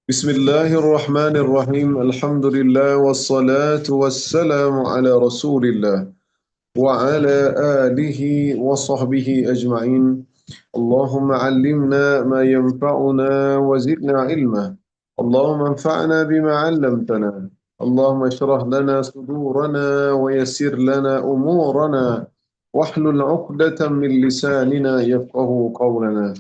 Bismillahirrahmanirrahim. Alhamdulillah wassalatu wassalamu ala Rasulillah wa ala alihi wa sahbihi ajma'in. Allahumma 'allimna ma yanfa'una wa zidna ilma. Allahumma anfa'na bima 'allamtana. Allahumma ishrah lana sudurana wa yassir lana umurana wahlul 'uqdatam min lisanina yafqahu qawlana.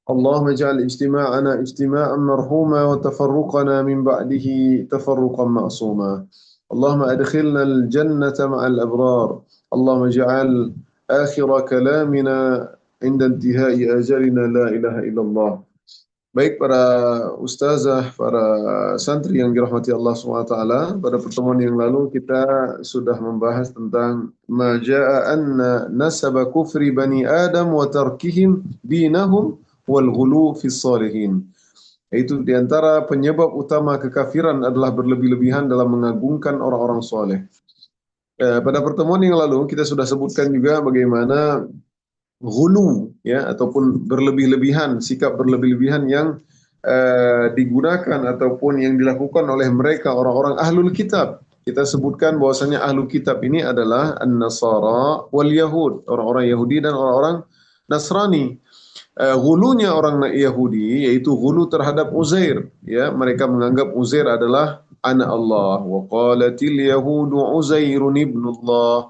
اللهم اجعل اجتماعنا اجتماعا مرحوما وتفرقنا من بعده تفرقا معصوما. اللهم أدخلنا الجنة مع الأبرار. اللهم اجعل آخر كلامنا عند انتهاء أجلنا لا إله إلا الله. Baik para ustazah, para santri yang dirahmati Allah SWT, pada pertemuan yang lalu kita sudah membahas tentang maja'a anna nasaba kufri bani Adam wa tarkihim dinahum wal ghulu fi salihin. Yaitu diantara penyebab utama kekafiran adalah berlebih-lebihan dalam mengagungkan orang-orang soleh. Pada pertemuan yang lalu kita sudah sebutkan juga bagaimana ghulu ya ataupun berlebih-lebihan, sikap berlebih-lebihan yang digunakan ataupun yang dilakukan oleh mereka orang-orang ahlul kitab. Kita sebutkan bahwasanya ahlul kitab ini adalah an-Nasara wal Yahud, orang-orang Yahudi dan orang-orang Nasrani. Ghulunya orang Yahudi yaitu ghulu terhadap Uzair, ya, mereka menganggap Uzair adalah anak Allah. Wa qalatil yahudu Uzairun ibnullah.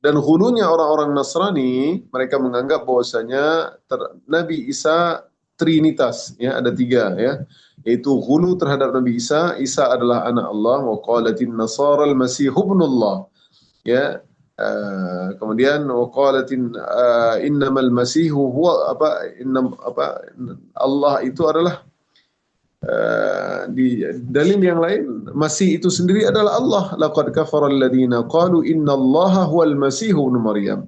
Dan hulunya orang-orang Nasrani, mereka menganggap bahwasanya Nabi Isa trinitas, ya, ada tiga, ya, yaitu hulu terhadap Nabi Isa. Isa adalah anak Allah. Wa qalatin nasara al-masih ibnullah, ya. Kemudian wa qalatin innamal masihu huwa Allah itu adalah di dalil yang lain, Masih itu sendiri adalah Allah. Laqad kafara alladziina qalu innallaha huwal masiih ibnu Maryam.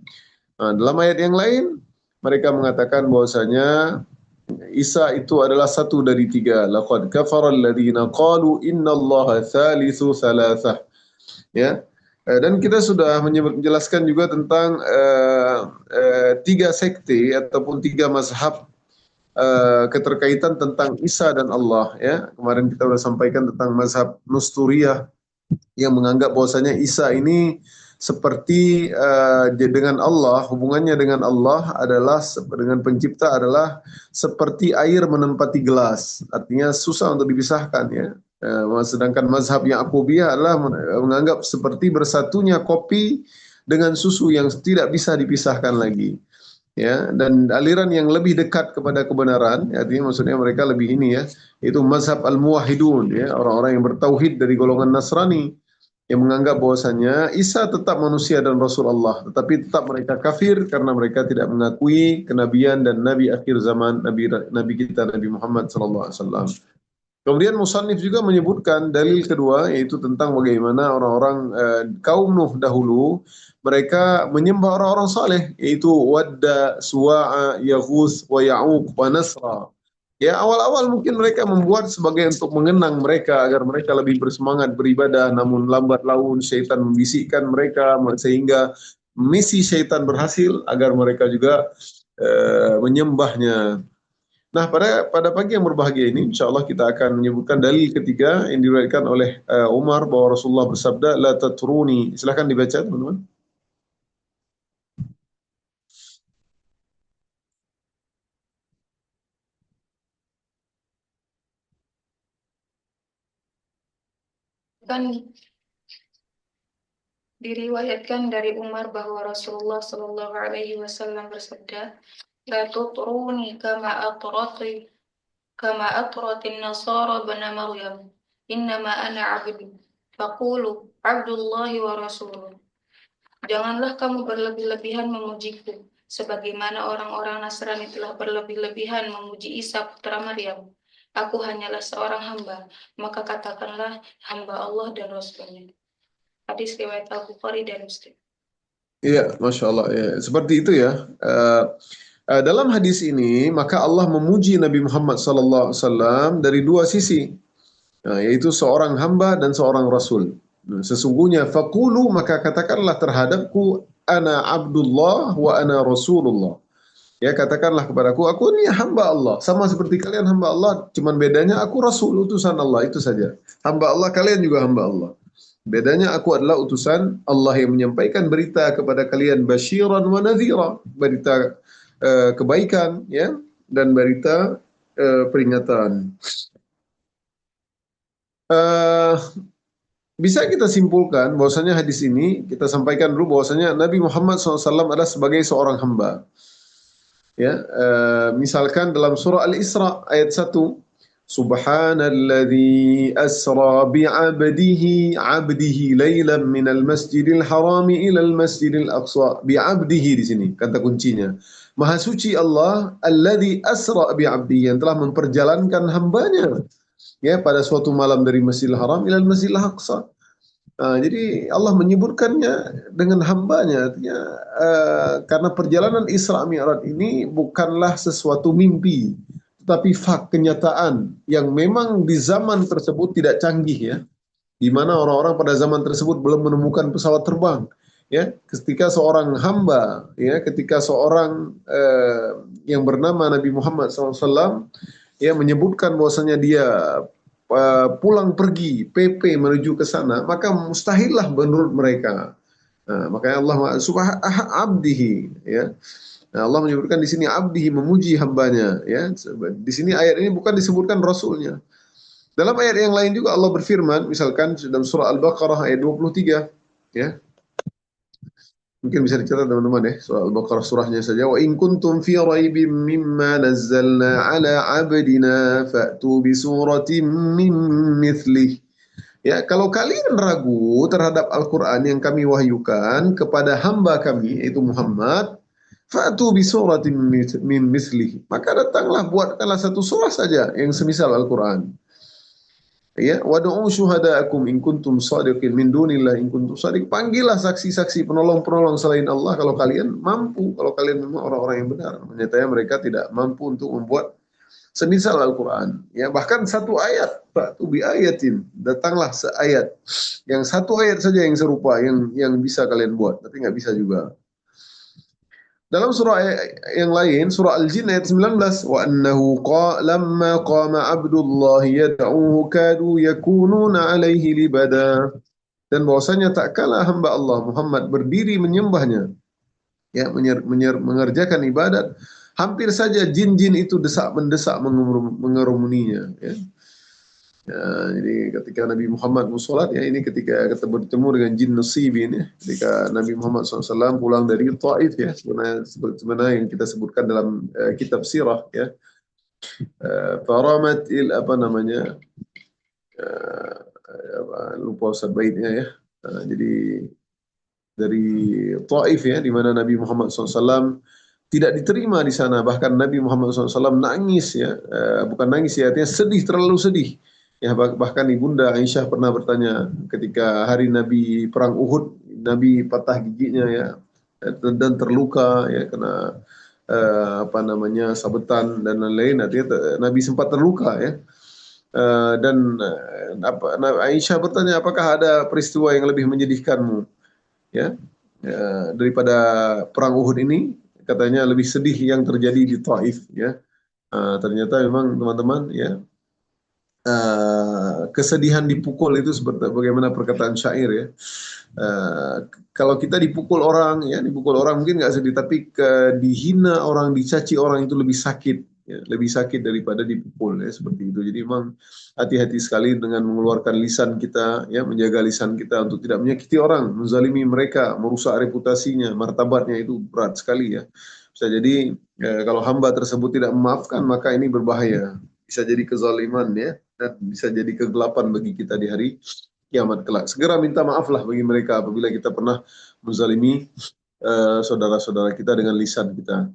Dalam ayat yang lain mereka mengatakan bahwasanya Isa itu adalah satu dari tiga. Laqad kafara alladziina qalu innallaha tsalitsu tsalatsah. Ya. Dan kita sudah menjelaskan juga tentang tiga sekte ataupun tiga mazhab keterkaitan tentang Isa dan Allah, ya. Kemarin kita sudah sampaikan tentang mazhab Nusturiyah yang menganggap bahwasanya Isa ini seperti dengan Allah, hubungannya dengan Allah adalah dengan pencipta adalah seperti air menempati gelas, artinya susah untuk dipisahkan, ya. Sedangkan mazhab Ya'qubiyah adalah menganggap seperti bersatunya kopi dengan susu yang tidak bisa dipisahkan lagi. Ya, dan aliran yang lebih dekat kepada kebenaran, artinya maksudnya mereka lebih ini, ya, itu mazhab al-muwahhidun, ya, orang-orang yang bertauhid dari golongan Nasrani yang menganggap bahwasanya Isa tetap manusia dan Rasul Allah, tetapi tetap mereka kafir karena mereka tidak mengakui kenabian dan nabi akhir zaman, nabi kita Nabi Muhammad sallallahu alaihi wasallam. Kemudian musannif juga menyebutkan dalil kedua, yaitu tentang bagaimana orang-orang kaum Nuh dahulu mereka menyembah orang-orang saleh, yaitu Wadda, Suwa'a, Yaghus, wa Ya'uq, wa Nasra. Ya, awal-awal mungkin mereka membuat sebagai untuk mengenang mereka agar mereka lebih bersemangat beribadah, namun lambat laun syaitan membisikkan mereka sehingga misi syaitan berhasil agar mereka juga menyembahnya. Nah, pada pagi yang berbahagia ini, insya Allah kita akan menyebutkan dalil ketiga yang diriwayatkan oleh Umar bahwa Rasulullah bersabda, "La tatruni." Silahkan dibaca, teman-teman. Kan diriwayatkan dari Umar bahwa Rasulullah Shallallahu Alaihi Wasallam bersabda, "La tutruni kama atratin nasara bana Maryam. Innama ana abdu. Faqulu Abdullahi wa Rasuluh." Janganlah kamu berlebih-lebihan memujiku, sebagaimana orang-orang Nasrani telah berlebih-lebihan memuji Isa putra Maryam. Aku hanyalah seorang hamba, maka katakanlah hamba Allah dan Rasulnya. Hadis riwayat Al-Bukhari dan Muslim. Iya, Masya Allah. Ya. Seperti itu, ya. Dalam hadis ini, maka Allah memuji Nabi Muhammad SAW dari dua sisi, yaitu seorang hamba dan seorang rasul. Sesungguhnya, faqulu, maka katakanlah terhadapku, ana Abdullah wa ana Rasulullah. Ya, katakanlah kepadaku, aku ini hamba Allah, sama seperti kalian hamba Allah, cuman bedanya aku rasul utusan Allah, itu saja. Hamba Allah, kalian juga hamba Allah. Bedanya aku adalah utusan Allah yang menyampaikan berita kepada kalian basyiran wa nadhira, berita kebaikan ya dan berita peringatan. Uh, Bisa kita simpulkan bahwasanya hadis ini kita sampaikan dulu bahwasanya Nabi Muhammad SAW adalah sebagai seorang hamba. Ya, misalkan dalam surah Al-Isra ayat 1, Subhanalladzi asra bi'abdihi 'abdihi lailan minal masjidil harami ilal masjidil aqsa. Bi'abdihi di sini kata kuncinya. Maha suci Allah alladzi asra bi'abdihi, yang telah memperjalankan hambanya ya pada suatu malam dari Masjidil Haram ilal Masjidil Aqsa. Jadi Allah menyebutkannya dengan hambanya, artinya karena perjalanan Isra Mi'raj ini bukanlah sesuatu mimpi, tetapi fakt, kenyataan yang memang di zaman tersebut tidak canggih ya, di mana orang-orang pada zaman tersebut belum menemukan pesawat terbang. Ya, ketika seorang hamba, ya, ketika seorang yang bernama Nabi Muhammad SAW ya menyebutkan bahwasanya dia pulang pergi PP menuju ke sana, maka mustahillah menurut mereka. Makanya Allah abdihi ya. Nah, Allah menyebutkan di sini abdihi, memuji hambanya ya. Di sini ayat ini bukan disebutkan rasulnya. Dalam ayat yang lain juga Allah berfirman, misalkan dalam surah Al-Baqarah ayat 23 ya. Mungkin bisa dicatat teman-teman ya, surah Al-Baqarah surahnya saja. Wa in kuntum fi raibim mimma nazzalna ala 'abdina fa'tu bi suratin min mithlih. Ya, kalau kalian ragu terhadap Al-Qur'an yang kami wahyukan kepada hamba kami yaitu Muhammad, fa'tu bi suratin min mithlih. Maka datanglah, buatkanlah satu surah saja yang semisal Al-Qur'an. Ya, wad'u syuhada'akum in kuntum shadiqin min dunillah in kuntum shadiq. Panggillah saksi-saksi, penolong-penolong selain Allah kalau kalian mampu, kalau kalian memang orang-orang yang benar. Nyatanya mereka tidak mampu untuk membuat semisal Al-Qur'an. Ya, bahkan satu ayat, fa'tu bi ayatin, datanglah seayat. Yang satu ayat saja yang serupa yang bisa kalian buat, tapi nggak bisa juga. Dalam surah yang lain, surah Al-Jin ayat 19, wa annahu lamma qama Abdullah yad'uhu kadu yakununa alaihi libada. Dan bahwasanya tak kala hamba Allah Muhammad berdiri menyembahnya, ya, mengerjakan ibadat, hampir saja jin-jin itu mendesak mengerumuninya, ya. Ya, jadi ketika Nabi Muhammad musolat ya, ini ketika bertemu dengan jin Nasibin ya, ketika Nabi Muhammad SAW pulang dari Taif ya, sebenarnya yang kita sebutkan dalam kitab sirah ya, faramat apa namanya, lupa Ustaz baitnya ya. Jadi dari Taif ya, di mana Nabi Muhammad SAW tidak diterima di sana, bahkan Nabi Muhammad SAW nangis ya, bukan nangis ya, artinya sedih, terlalu sedih. Ya, bahkan Ibunda Aisyah pernah bertanya ketika hari Nabi perang Uhud, Nabi patah giginya ya dan terluka ya kena apa namanya sabetan dan lain-lain. Artinya Nabi sempat terluka ya. Dan Aisyah bertanya, apakah ada peristiwa yang lebih menyedihkanmu ya, daripada perang Uhud ini? Katanya lebih sedih yang terjadi di Taif ya. Ternyata memang teman-teman ya, kesedihan dipukul itu seperti bagaimana perkataan syair ya. Kalau kita dipukul orang ya, dipukul orang mungkin nggak sedih, tapi dihina orang, dicaci orang itu lebih sakit ya, lebih sakit daripada dipukul ya, seperti itu. Jadi memang hati-hati sekali dengan mengeluarkan lisan kita ya, menjaga lisan kita untuk tidak menyakiti orang, menzalimi mereka, merusak reputasinya, martabatnya, itu berat sekali ya. Bisa jadi kalau hamba tersebut tidak memaafkan, maka ini berbahaya, bisa jadi kezaliman ya, dan bisa jadi kegelapan bagi kita di hari kiamat kelak. Segera minta maaflah bagi mereka apabila kita pernah menzalimi saudara-saudara kita dengan lisan kita.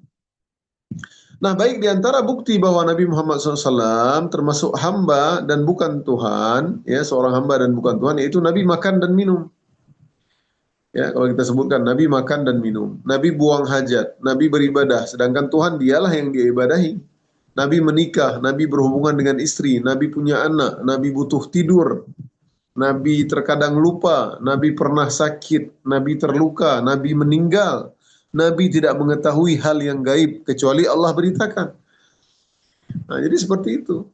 Nah, baik, di antara bukti bahwa Nabi Muhammad SAW termasuk hamba dan bukan Tuhan, ya, seorang hamba dan bukan Tuhan, yaitu Nabi makan dan minum. Ya, kalau kita sebutkan Nabi makan dan minum, Nabi buang hajat, Nabi beribadah, sedangkan Tuhan dialah yang dia ibadahi. Nabi menikah, Nabi berhubungan dengan istri, Nabi punya anak, Nabi butuh tidur, Nabi terkadang lupa, Nabi pernah sakit, Nabi terluka, Nabi meninggal, Nabi tidak mengetahui hal yang gaib kecuali Allah beritakan. Nah, jadi seperti itu.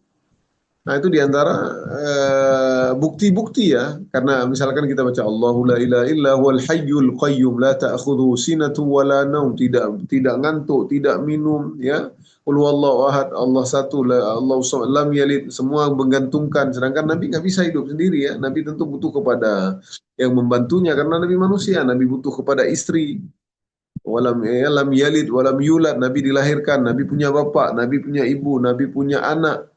Nah, itu diantara bukti-bukti ya. Karena misalkan kita baca Allahu la ilaha illa huwal hayyul qayyum la ta'khudhuhu sinatun wa la naum, tidak ngantuk, tidak minum ya. Qul huwallahu ahad, Allah satu, Allah lam yalid, semua menggantungkan. Sedangkan Nabi nggak bisa hidup sendiri ya. Nabi tentu butuh kepada yang membantunya karena Nabi manusia. Nabi butuh kepada istri. Lam yalid walam yulad, Nabi dilahirkan, Nabi punya bapak, Nabi punya ibu, Nabi punya anak.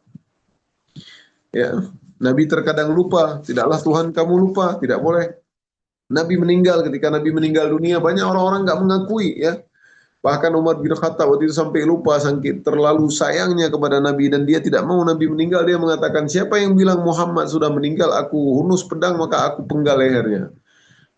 Ya, Nabi terkadang lupa, tidaklah Tuhan kamu lupa, tidak boleh. Nabi meninggal, ketika Nabi meninggal dunia, banyak orang-orang nggak mengakui ya. Bahkan Umar bin Khattab waktu itu sampai lupa, saking terlalu sayangnya kepada Nabi dan dia tidak mau Nabi meninggal. Dia mengatakan, siapa yang bilang Muhammad sudah meninggal, aku hunus pedang maka aku penggal lehernya.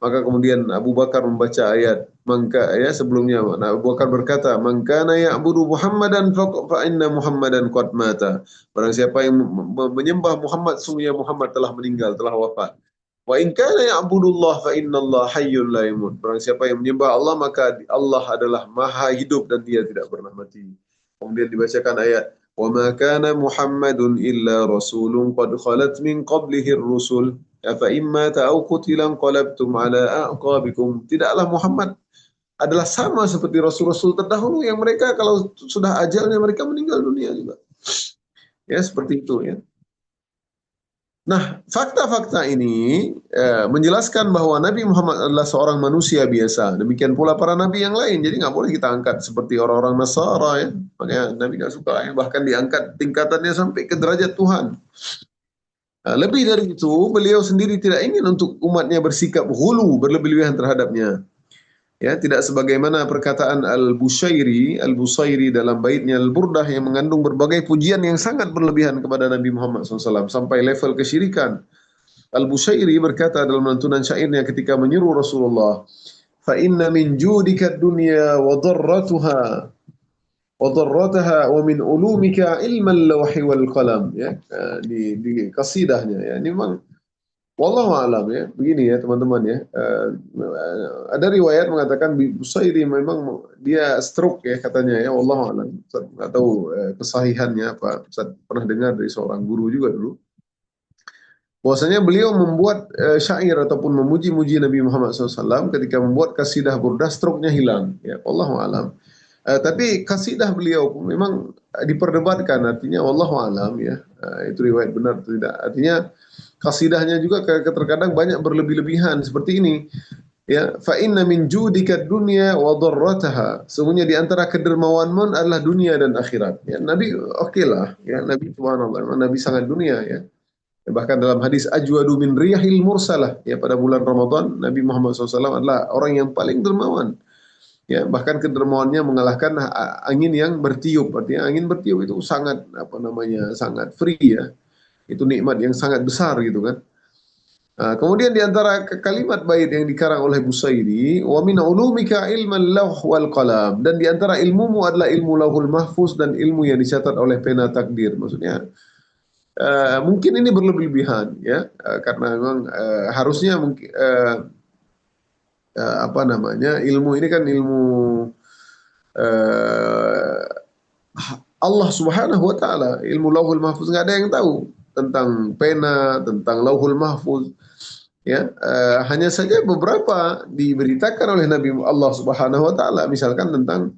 Maka kemudian Abu Bakar membaca ayat maka ya sebelumnya Abu Bakar berkata, "Man kana ya'budu Muhammadan fa inna Muhammadan qad mata." Barang siapa yang menyembah Muhammad, sungguhnya Muhammad telah meninggal, telah wafat. Wa in kana ya'budullah fa innallaha hayyul la yamut. Barang siapa yang menyembah Allah, maka Allah adalah maha hidup dan dia tidak pernah mati. Kemudian dibacakan ayat, "Wa ma kana Muhammadun illa rasulun qad khalat min qablihi ar-rusul." Afa imma ta'au qutilan qalabtum ala aqabikum. Tidaklah Muhammad adalah sama seperti rasul-rasul terdahulu yang mereka kalau sudah ajalnya mereka meninggal dunia juga. Ya, seperti itu ya. Nah, fakta-fakta ini menjelaskan bahwa Nabi Muhammad adalah seorang manusia biasa. Demikian pula para nabi yang lain. Jadi nggak boleh kita angkat seperti orang-orang Nasara ya. Makanya Nabi nggak suka ya. Bahkan diangkat tingkatannya sampai ke derajat Tuhan. Nah, lebih dari itu, beliau sendiri tidak ingin untuk umatnya bersikap hulu, berlebih-lebihan terhadapnya. Ya, tidak sebagaimana perkataan Al-Busairi dalam baitnya Al-Burdah yang mengandung berbagai pujian yang sangat berlebihan kepada Nabi Muhammad SAW sampai level kesyirikan. Al-Busairi berkata dalam lantunan syairnya ketika menyeru Rasulullah, "Fa inna min judika dunya wa dharratuha wa dharrataha wa min ulumika ilmal lawhi wal qalam." Ya, di kasidahnya ya. Ini memang wallahu alam ya. Begini ya teman-teman ya. Ada riwayat mengatakan Busairi memang dia stroke ya katanya ya. Wallahu alam. Saya nggak tahu kesahihannya apa. Saya pernah dengar dari seorang guru juga dulu. Bahwasanya beliau membuat syair ataupun memuji-muji Nabi Muhammad SAW ketika membuat kasidah burdah, stroke-nya hilang. Ya, wallahu alam. Tapi kasidah beliau memang diperdebatkan, artinya wallahu alam ya. Itu riwayat benar atau tidak. Artinya kasidahnya juga terkadang banyak berlebih-lebihan seperti ini. Ya, fa inna min judika dunya wa dharrataha. Sesungguhnya di antara kedermawanmu adalah dunia dan akhirat. Ya, Nabi oke lah, ya Nabi subhanallah, Nabi sangat dunia ya. Bahkan dalam hadis ajwadu min riyahil mursalah ya, pada bulan Ramadan Nabi Muhammad SAW adalah orang yang paling dermawan. Ya, bahkan kedermawannya mengalahkan angin yang bertiup. Artinya angin bertiup itu sangat sangat free ya. Itu nikmat yang sangat besar gitu kan. Nah, kemudian di antara kalimat bait yang dikarang oleh Busairi, wa min ulumika ilmal lawh wal qalam, dan di antara ilmumu adalah ilmu lauhul mahfuz dan ilmu yang dicatat oleh pena takdir. Maksudnya mungkin ini berlebihan ya, karena memang harusnya mungkin ilmu ini kan ilmu Allah Subhanahu wa taala, ilmu Lauhul Mahfuz nggak ada yang tahu tentang pena, tentang Lauhul Mahfuz. Ya, hanya saja beberapa diberitakan oleh Nabi Allah Subhanahu wa taala, misalkan tentang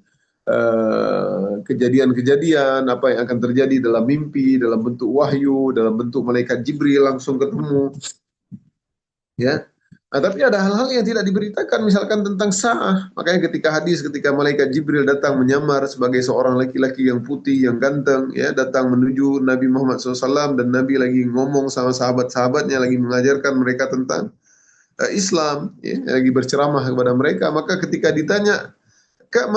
kejadian-kejadian apa yang akan terjadi dalam mimpi, dalam bentuk wahyu, dalam bentuk malaikat Jibril langsung ketemu. Ya. Nah, tapi ada hal-hal yang tidak diberitakan, misalkan tentang sa'ah. Makanya ketika malaikat Jibril datang menyamar sebagai seorang laki-laki yang putih, yang ganteng, ya, datang menuju Nabi Muhammad SAW, dan Nabi lagi ngomong sama sahabat-sahabatnya, lagi mengajarkan mereka tentang Islam, ya, lagi berceramah kepada mereka. Maka ketika ditanya, Kak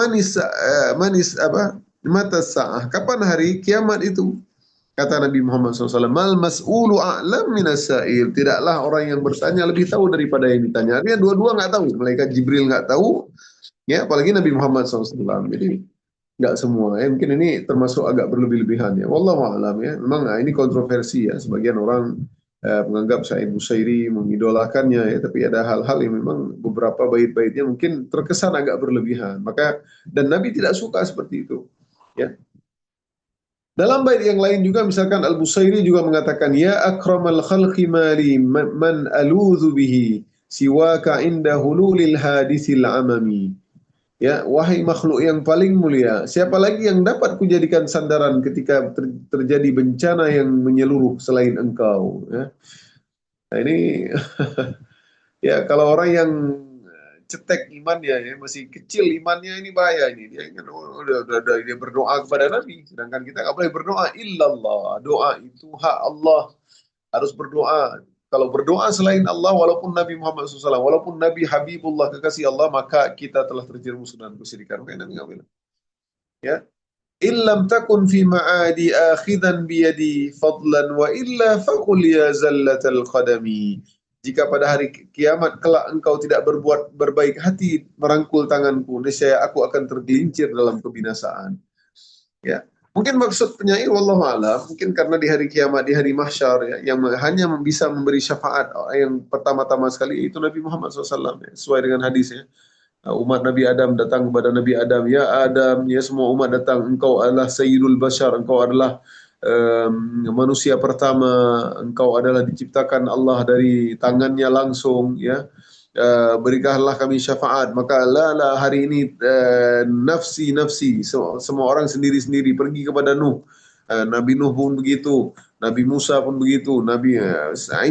mata sa'ah, kapan hari kiamat itu? Kata Nabi Muhammad SAW, mal mas'ulu a'lam minas sa'il. Tidaklah orang yang bertanya lebih tahu daripada yang ditanya. Artinya dua-dua nggak tahu. Malaikat Jibril nggak tahu, ya, apalagi Nabi Muhammad SAW. Jadi nggak semua. Ya, mungkin ini termasuk agak berlebih-lebihan ya. Wallahu a'lam ya. Memang ini kontroversi ya. Sebagian orang menganggap Sa'id Busairi, mengidolakannya ya, tapi ada hal-hal yang memang beberapa bait-baitnya mungkin terkesan agak berlebihan. Maka dan Nabi tidak suka seperti itu. Ya. Dalam bait yang lain juga misalkan Al-Busairi juga mengatakan ya akramal khalqi mali man aludhu bihi siwaka inda hululil hadisil amami. Ya, wahai makhluk yang paling mulia, siapa lagi yang dapat kujadikan sandaran ketika terjadi bencana yang menyeluruh selain engkau, ya. Nah, ini ya kalau orang yang cetek imannya ya masih kecil imannya ini bahaya ini dia kan udah dia berdoa kepada Nabi sedangkan kita nggak boleh berdoa illallah doa itu hak Allah harus berdoa kalau berdoa selain Allah walaupun Nabi Muhammad SAW walaupun Nabi Habibullah kekasih Allah maka kita telah terjerumus dalam kesyirikan kayak Nabi nggak bilang ya illam takun fi ma'adi akhidan biyadi fadlan wa illa faqul ya zallatal qadami jika pada hari kiamat kelak engkau tidak berbuat berbaik hati merangkul tanganku niscaya aku akan tergelincir dalam kebinasaan ya mungkin maksud penyair wallahu a'lam mungkin karena di hari kiamat di hari mahsyar ya yang hanya bisa memberi syafaat yang pertama-tama sekali itu Nabi Muhammad SAW ya, sesuai dengan hadis ya umat Nabi Adam datang kepada Nabi Adam, ya Adam, ya semua umat datang, engkau adalah Sayyidul Bashar, engkau adalah manusia pertama, engkau adalah diciptakan Allah dari tangannya langsung, ya. Berikanlah kami syafaat, maka la hari ini nafsi nafsi, semua orang sendiri-sendiri pergi kepada Nuh. Nabi Nuh pun begitu, Nabi Musa pun begitu, Nabi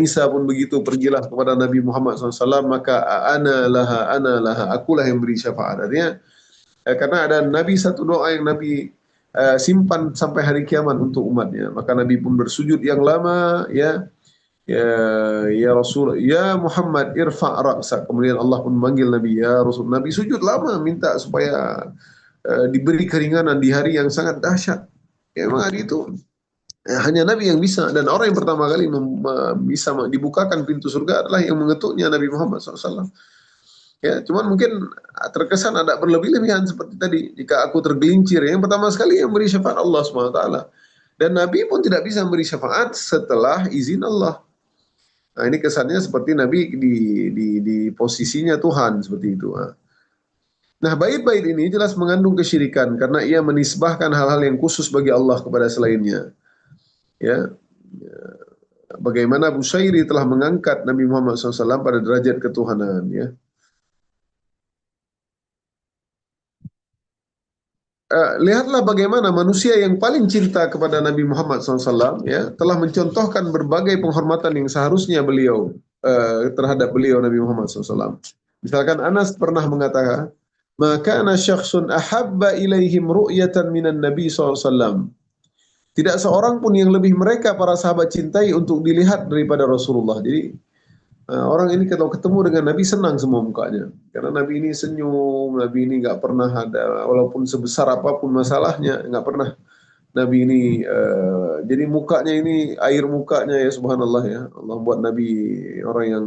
Isa pun begitu, pergilah kepada Nabi Muhammad SAW, maka ana laha, akulah yang beri syafaat. Artinya, karena ada Nabi satu doa yang Nabi simpan sampai hari kiamat untuk umatnya, maka Nabi pun bersujud yang lama, ya Rasul, ya Muhammad irfa' ra'sak. Kemudian Allah pun memanggil Nabi, ya Rasul. Nabi sujud lama minta supaya diberi keringanan di hari yang sangat dahsyat. Ya, memang hari itu hanya Nabi yang bisa dan orang yang pertama kali bisa dibukakan pintu surga adalah yang mengetuknya Nabi Muhammad SAW. Ya, cuman mungkin terkesan ada berlebih-lebihan seperti tadi. Jika aku tergelincir, yang pertama sekali yang beri syafaat Allah SWT. Dan Nabi pun tidak bisa memberi syafaat setelah izin Allah. Nah, ini kesannya seperti Nabi di posisinya Tuhan seperti itu. Nah, bait-bait ini jelas mengandung kesyirikan karena ia menisbahkan hal-hal yang khusus bagi Allah kepada selainnya. Ya, bagaimana Busairi telah mengangkat Nabi Muhammad SAW pada derajat ketuhanan. Ya, lihatlah bagaimana manusia yang paling cinta kepada Nabi Muhammad SAW ya telah mencontohkan berbagai penghormatan yang seharusnya beliau terhadap beliau Nabi Muhammad SAW. Misalkan Anas pernah mengatakan, maka ana syakhsun ahabba ilaihim ru'yatan minan Nabi SAW. Tidak seorang pun yang lebih mereka para sahabat cintai untuk dilihat daripada Rasulullah. Jadi orang ini kalau ketemu dengan Nabi senang semua mukanya. Karena Nabi ini senyum, Nabi ini nggak pernah ada, walaupun sebesar apapun masalahnya, nggak pernah Nabi ini, jadi mukanya ini, air mukanya ya subhanallah ya. Allah buat Nabi orang yang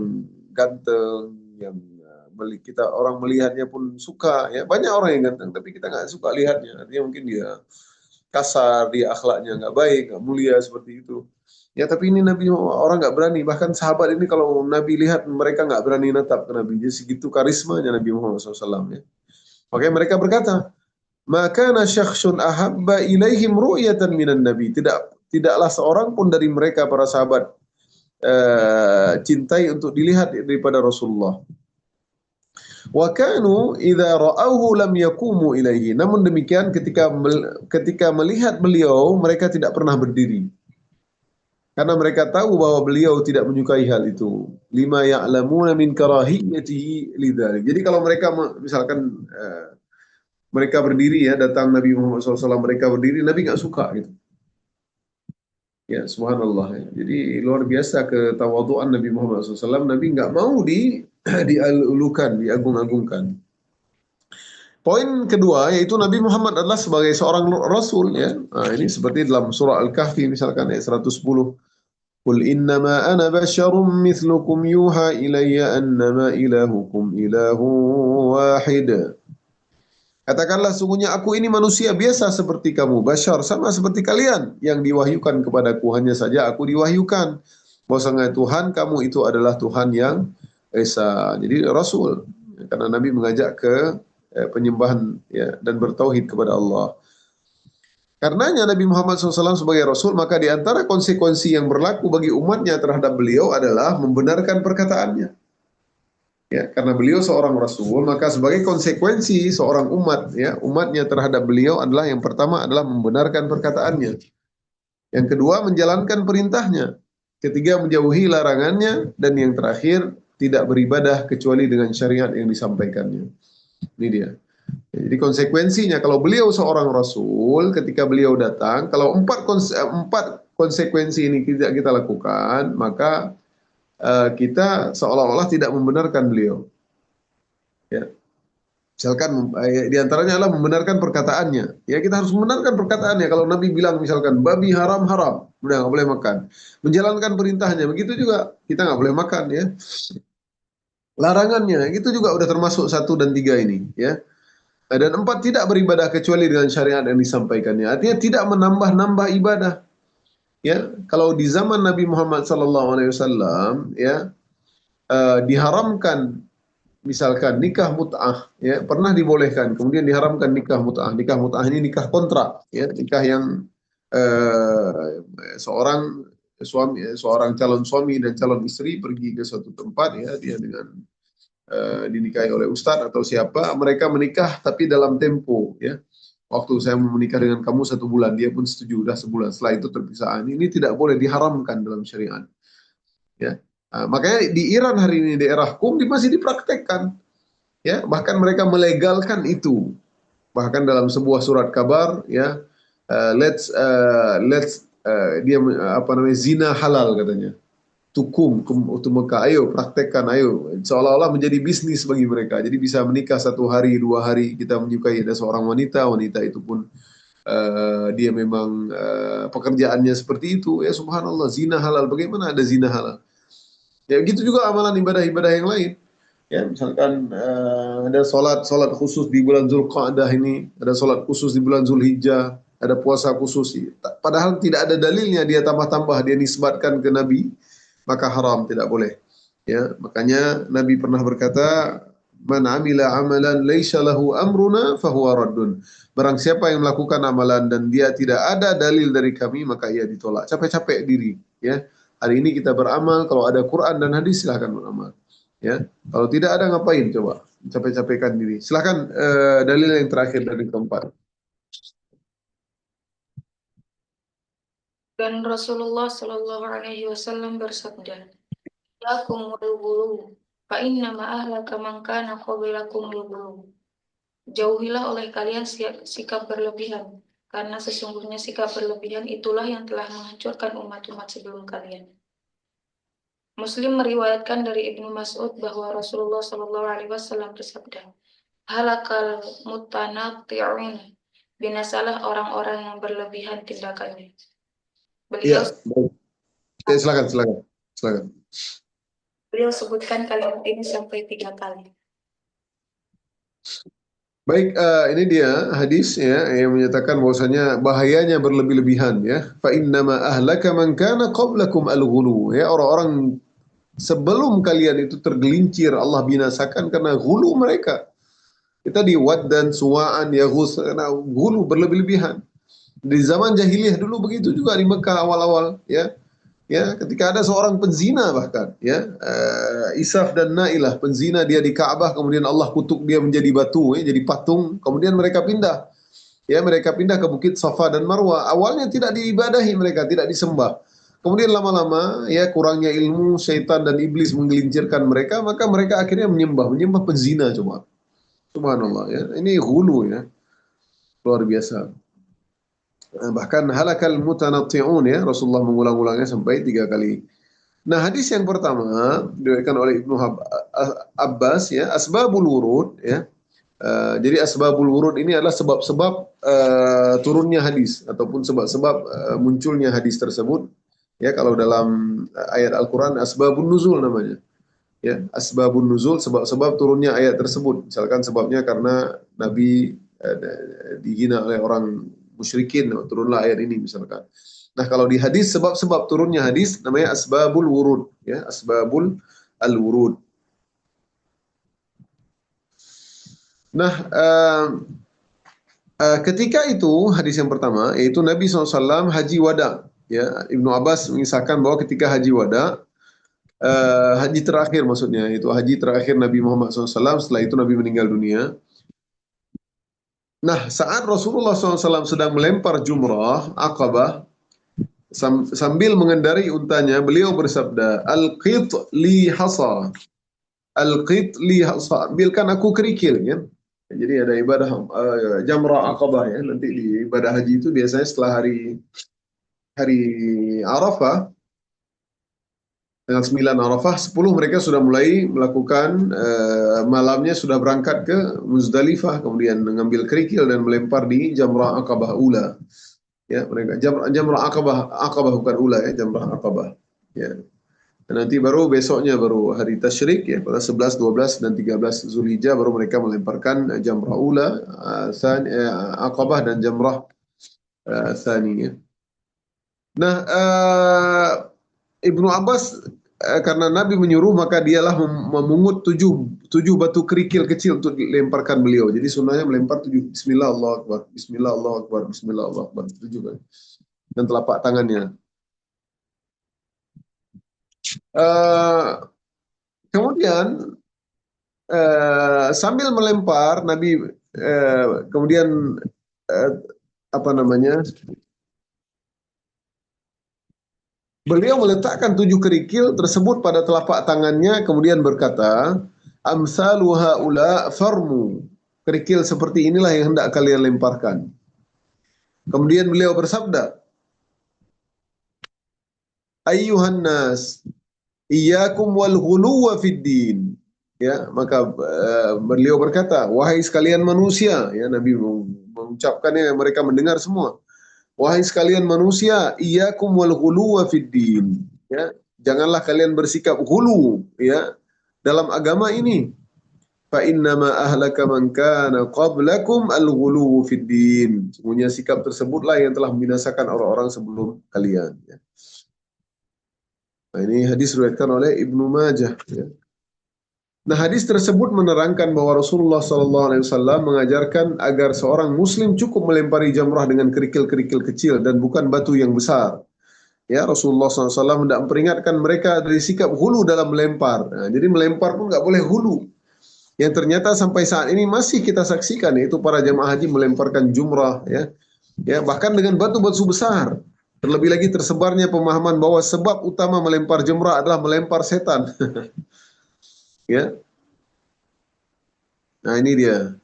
ganteng, yang kita orang melihatnya pun suka ya. Banyak orang yang ganteng tapi kita nggak suka lihatnya. Artinya mungkin dia kasar, dia akhlaknya nggak baik, nggak mulia seperti itu. Ya tapi ini Nabi orang nggak berani. Bahkan sahabat ini kalau Nabi lihat mereka nggak berani natap ke Nabi. Jadi segitu karismanya Nabi Muhammad SAW ya. Makanya mereka berkata, maka nasyakhsun ahabba ilaihim ru'yatan minan Nabi. Tidaklah seorang pun dari mereka para sahabat cintai untuk dilihat daripada Rasulullah. Wa kanu idza ra'awhu lam yaqumu ilaihi. Namun demikian ketika melihat beliau mereka tidak pernah berdiri. Karena mereka tahu bahwa beliau tidak menyukai hal itu. Lima ya'lamuna min karahiyatihi lidzalik. Jadi kalau mereka misalkan mereka berdiri ya, datang Nabi Muhammad SAW, mereka berdiri, Nabi nggak suka gitu. Ya, subhanallah ya. Jadi luar biasa ketawaduan Nabi Muhammad SAW. Nabi nggak mau dialukan, diagung-agungkan. Poin kedua yaitu Nabi Muhammad adalah sebagai seorang Rasul ya. Nah, ini seperti dalam surah Al-Kahfi misalkan ayat 110. Qul innama ana basyarum mithlukum yuha ilayya annama ilahukum ilahu wahid. Katakanlah sungguhnya aku ini manusia biasa seperti kamu, basyar sama seperti kalian yang diwahyukan kepadaku, hanya saja aku diwahyukan bahwasanya Tuhan kamu itu adalah Tuhan yang esa. Jadi Rasul, karena Nabi mengajak ke penyembahan ya dan bertauhid kepada Allah. Karenanya Nabi Muhammad SAW sebagai Rasul, maka di antara konsekuensi yang berlaku bagi umatnya terhadap beliau adalah membenarkan perkataannya. Ya, karena beliau seorang Rasul, maka sebagai konsekuensi seorang umat, ya, umatnya terhadap beliau adalah yang pertama adalah membenarkan perkataannya. Yang kedua menjalankan perintahnya. Ketiga menjauhi larangannya. Dan yang terakhir tidak beribadah kecuali dengan syariat yang disampaikannya. Ini dia. Jadi konsekuensinya kalau beliau seorang Rasul, ketika beliau datang, kalau empat konsekuensi ini tidak kita lakukan, maka kita seolah-olah tidak membenarkan beliau. Ya. Misalkan di antaranya adalah membenarkan perkataannya. Ya kita harus membenarkan perkataannya. Kalau Nabi bilang misalkan babi haram haram, udah nggak boleh makan. Menjalankan perintahnya, begitu juga kita nggak boleh makan ya. Larangannya itu juga udah termasuk 1 dan 3 ini ya. Dan 4 tidak beribadah kecuali dengan syariat yang disampaikannya. Artinya tidak menambah-nambah ibadah. Ya, kalau di zaman Nabi Muhammad SAW ya diharamkan misalkan nikah mut'ah ya pernah dibolehkan, kemudian diharamkan nikah mut'ah. Nikah mut'ah ini nikah kontrak ya, nikah yang seorang seorang calon suami dan calon istri pergi ke suatu tempat ya, dia dengan dinikahi oleh ustadz atau siapa, mereka menikah tapi dalam tempo ya. Waktu saya mau menikah dengan kamu 1 bulan, dia pun setuju, udah sebulan. Setelah itu terpisah. Ini tidak boleh, diharamkan dalam syariat. Ya, makanya di Iran hari ini daerah Qum masih dipraktekkan. Ya, bahkan mereka melegalkan itu. Bahkan dalam sebuah surat kabar, ya, let's dia apa namanya zina halal katanya. Tukum untuk Mekah, ayo praktekkan, ayo, seolah-olah menjadi bisnis bagi mereka. Jadi bisa menikah 1 hari 2 hari, kita menyukai ada seorang wanita, wanita itu pun dia memang pekerjaannya seperti itu ya, subhanallah, zina halal. Bagaimana ada zina halal ya? Gitu juga amalan ibadah-ibadah yang lain ya, misalkan ada sholat khusus di bulan Zulqa'dah ini, ada sholat khusus di bulan Zulhijjah, ada puasa khusus, padahal tidak ada dalilnya, dia tambah-tambah, dia nisbatkan ke Nabi, maka haram, tidak boleh. Ya, makanya Nabi pernah berkata, "Man 'amila 'amalan laisa lahu amruna fahuwa raddun." Barang siapa yang melakukan amalan dan dia tidak ada dalil dari kami, maka ia ditolak. Capek-capek diri, ya. Hari ini kita beramal, kalau ada Quran dan hadis silahkan beramal. Ya, kalau tidak ada ngapain coba? Capek-capekkan diri. Silahkan dalil yang terakhir dari keempat. Dan Rasulullah Shallallahu Alaihi Wasallam bersabda, "Yakum wal fa inna ma ahlaka man kana qabilakum al. Jauhilah oleh kalian sikap berlebihan, karena sesungguhnya sikap berlebihan itulah yang telah menghancurkan umat-umat sebelum kalian." Muslim meriwayatkan dari Ibnu Mas'ud bahwa Rasulullah Shallallahu Alaihi Wasallam bersabda, "Halakal mutanatti'un, binasalah orang-orang yang berlebihan tindakannya." Beliau Iya, baik. Silakan. beliau sebutkan kalimat ini sampai 3 kali. Baik, ini dia hadis ya yang menyatakan bahwasanya bahayanya berlebih-lebihan ya. Fa innama ahlaka man kana qablakum al-ghulu. Ya, orang-orang sebelum kalian itu tergelincir, Allah binasakan karena ghulu mereka. Kita di Waddan, Suwa'an, Yaghus, karena ghulu berlebih-lebihan. Di zaman jahiliyah dulu begitu juga di Mekah awal-awal ya. Ya, ketika ada seorang penzina bahkan ya, Isaf dan Nailah penzina, dia di Ka'bah, kemudian Allah kutuk dia menjadi batu ya, jadi patung, kemudian mereka pindah ya, mereka pindah ke Bukit Safa dan Marwah. Awalnya tidak diibadahi mereka, tidak disembah. Kemudian lama-lama ya, kurangnya ilmu, syaitan dan iblis menggelincirkan mereka, maka mereka akhirnya menyembah penzina. Coba, subhanallah ya, ini hulu ya, luar biasa. Bahkan halakal mutanatti'un ya, Rasulullah mengulang-ulangnya sampai 3 kali. Nah, hadis yang pertama diriwayatkan oleh Ibnu Abbas ya, asbabul wurud ya. Jadi asbabul wurud ini adalah sebab-sebab turunnya hadis ataupun sebab-sebab munculnya hadis tersebut. Ya, kalau dalam ayat Al-Qur'an asbabun nuzul namanya. Ya, asbabun nuzul, sebab-sebab turunnya ayat tersebut. Misalkan sebabnya karena Nabi dihina oleh orang musyrikin, turunlah ayat ini misalkan. Nah, kalau di hadis sebab-sebab turunnya hadis namanya asbabul wurud, ya, asbabul al-wurud. Nah, ketika itu hadis yang pertama yaitu Nabi SAW haji wada. Ya, Ibnu Abbas mengisahkan bahwa ketika haji wada, haji terakhir maksudnya itu haji terakhir Nabi Muhammad SAW, setelah itu Nabi meninggal dunia. Nah, saat Rasulullah SAW sedang melempar jumrah Aqabah, sambil mengendari untanya, beliau bersabda, "Al-qit li hasa, al-qit li hasa, ambilkan aku kerikil." Ya. Jadi ada ibadah jamrah Aqabah, ya. Nanti di ibadah haji itu biasanya setelah hari Arafah, tanggal 9 Arafah, 10 mereka sudah mulai melakukan, malamnya sudah berangkat ke Muzdalifah, kemudian mengambil kerikil dan melempar di Jamrah Aqabah Ula. Ya, mereka Jamrah Aqabah bukan Ula, ya, Jamrah Aqabah. Ya. Dan nanti baru besoknya baru hari tasyrik, ya, pada 11, 12 dan 13 Zulhijjah baru mereka melemparkan Jamrah Ula, Aqabah dan Jamrah Tsani. Nah, Ibnu Abbas, karena Nabi menyuruh maka dialah memungut tujuh batu kerikil kecil untuk dilemparkan beliau. Jadi sunnahnya melempar 7 Bismillah Allahu Akbar, Bismillah Allahu Akbar, Bismillah Allahu Akbar, 7 kali. Dan telapak tangannya. Kemudian sambil melempar Nabi kemudian apa namanya? Beliau meletakkan 7 kerikil tersebut pada telapak tangannya, kemudian berkata, "Amsalu haula farmu." Kerikil seperti inilah yang hendak kalian lemparkan. Kemudian beliau bersabda, "Ayyuhan nas, iyyakum wal ghuluwa fid din." Ya, maka beliau berkata, "Wahai sekalian manusia," ya, Nabi mengucapkannya, mereka mendengar semua. "Wahai sekalian manusia, iyyakum wal ghuluwa fid din." Ya, janganlah kalian bersikap ghulu, ya, dalam agama ini. Fa innama ahlaka man kana qablakum al ghuluwu fid din. Sesungguhnya sikap tersebutlah yang telah membinasakan orang-orang sebelum kalian, ya. Nah, ini hadis diriwayatkan oleh Ibnu Majah, ya. Nah, hadis tersebut menerangkan bahwa Rasulullah SAW mengajarkan agar seorang muslim cukup melempari jamrah dengan kerikil-kerikil kecil dan bukan batu yang besar. Ya, Rasulullah SAW hendak memperingatkan mereka dari sikap hulu dalam melempar. Nah, jadi melempar pun nggak boleh hulu. Yang ternyata sampai saat ini masih kita saksikan, yaitu para jamaah haji melemparkan jumrah, ya, ya, bahkan dengan batu-batu besar. Terlebih lagi tersebarnya pemahaman bahwa sebab utama melempar jumrah adalah melempar setan. Ya, nah ini dia.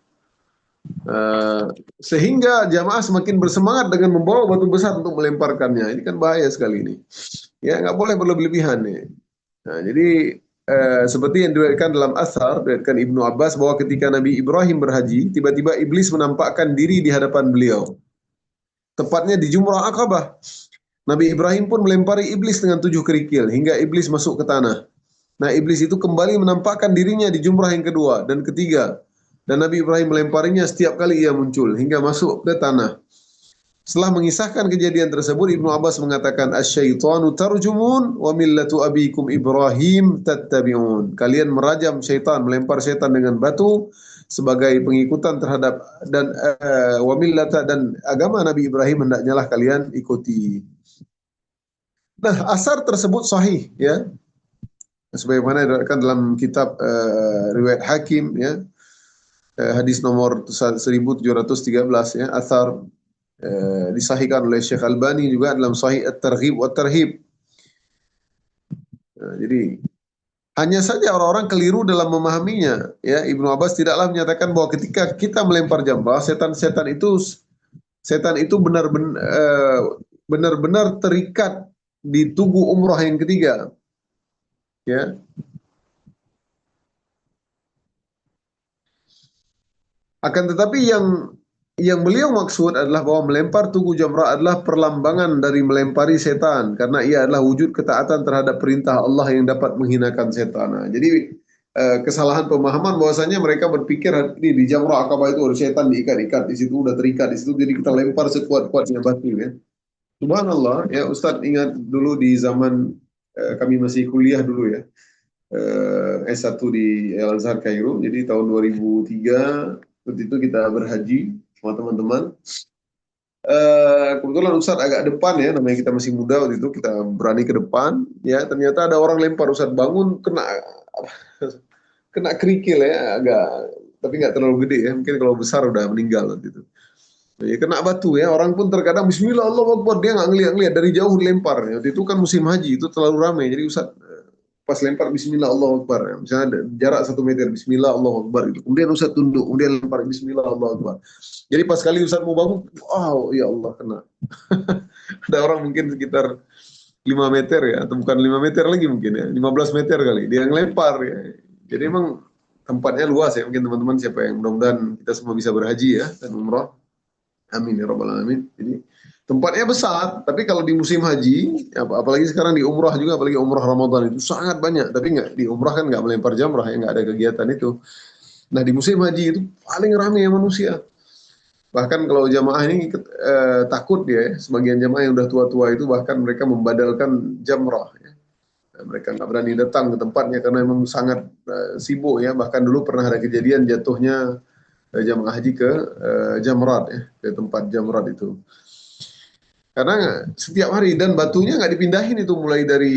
Sehingga jamaah semakin bersemangat dengan membawa batu besar untuk melemparkannya. Ini kan bahaya sekali ini. Ya, nggak boleh berlebihan nih. Nah, jadi seperti yang diriwayatkan dalam asar, diriwayatkan Ibnu Abbas bahwa ketika Nabi Ibrahim berhaji, tiba-tiba iblis menampakkan diri di hadapan beliau. Tepatnya di Jumrah Aqabah. Nabi Ibrahim pun melempari iblis dengan 7 kerikil hingga iblis masuk ke tanah. Nah, iblis itu kembali menampakkan dirinya di jumrah yang kedua dan ketiga. Dan Nabi Ibrahim melemparinya setiap kali ia muncul hingga masuk ke tanah. Setelah mengisahkan kejadian tersebut, Ibnu Abbas mengatakan, "Asyaitanu tarjumun wa millatu abikum Ibrahim tattabi'un." Kalian merajam syaitan, melempar syaitan dengan batu sebagai pengikutan terhadap dan wa millata, dan agama Nabi Ibrahim hendaknya lah kalian ikuti. Nah, asar tersebut sahih, ya. Sebagaimana diriwayatkan dalam kitab riwayat Hakim, ya. Hadis nomor 1713, ya, asar disahihkan oleh Syekh Albani juga dalam Sahih At-Targhib wa Tarhib. Nah, jadi hanya saja orang-orang keliru dalam memahaminya, ya. Ibnu Abbas tidaklah menyatakan bahwa ketika kita melempar jamrah, setan itu benar-benar terikat di tugu umrah yang ketiga, ya. Akan tetapi yang beliau maksud adalah bahwa melempar tugu jamrah adalah perlambangan dari melempari setan, karena ia adalah wujud ketaatan terhadap perintah Allah yang dapat menghinakan setan. Nah, jadi kesalahan pemahaman bahwasanya mereka berpikir di Jamrah Aqabah itu ada setan diikat-ikat di situ, udah terikat di situ, jadi kita lempar sekuat-kuatnya batu, ya. Subhanallah, ya Ustadz ingat dulu di zaman kami masih kuliah dulu ya, S1 di Al Azhar Kairo. Jadi tahun 2003 waktu itu kita berhaji sama teman-teman. Kebetulan Ustadz agak depan ya, namanya kita masih muda waktu itu kita berani ke depan. Ya ternyata ada orang lempar Ustadz bangun kena kena kerikil ya, agak tapi nggak terlalu gede ya. Mungkin kalau besar udah meninggal waktu itu. Ya, kena batu ya, orang pun terkadang Bismillah Allah Akbar, dia nggak ngeliat-ngeliat dari jauh dilempar. Ya. Waktu itu kan musim haji, itu terlalu ramai. Jadi Ustaz pas lempar Bismillah Allah Akbar. Ya. Misalnya ada jarak 1 meter, Bismillah Allah Akbar. Gitu. Kemudian Ustaz tunduk, kemudian lempar Bismillah Allah Akbar. Jadi pas kali Ustaz mau bangun, wow ya Allah kena. Ada orang mungkin sekitar 5 meter ya, atau bukan 5 meter lagi mungkin ya, 15 meter kali. Dia ngelempar ya. Jadi emang tempatnya luas ya, mungkin teman-teman siapa yang mudah-mudahan kita semua bisa berhaji ya, dan umrah. Amin ya rabbal alamin. Jadi tempatnya besar, tapi kalau di musim haji, apalagi sekarang di umrah juga, apalagi umrah Ramadan itu sangat banyak. Tapi nggak di umrah kan nggak melempar jamrah ya, nggak ada kegiatan itu. Nah di musim haji itu paling ramai manusia. Bahkan kalau jamaah ini takut dia, ya, sebagian jamaah yang udah tua-tua itu bahkan mereka membadalkan jamrah. Ya. Nah, mereka nggak berani datang ke tempatnya karena memang sangat sibuk ya. Bahkan dulu pernah ada kejadian jatuhnya jamaah haji ke Jamrat ya, ke tempat Jamrat itu. Karena setiap hari dan batunya nggak dipindahin itu mulai dari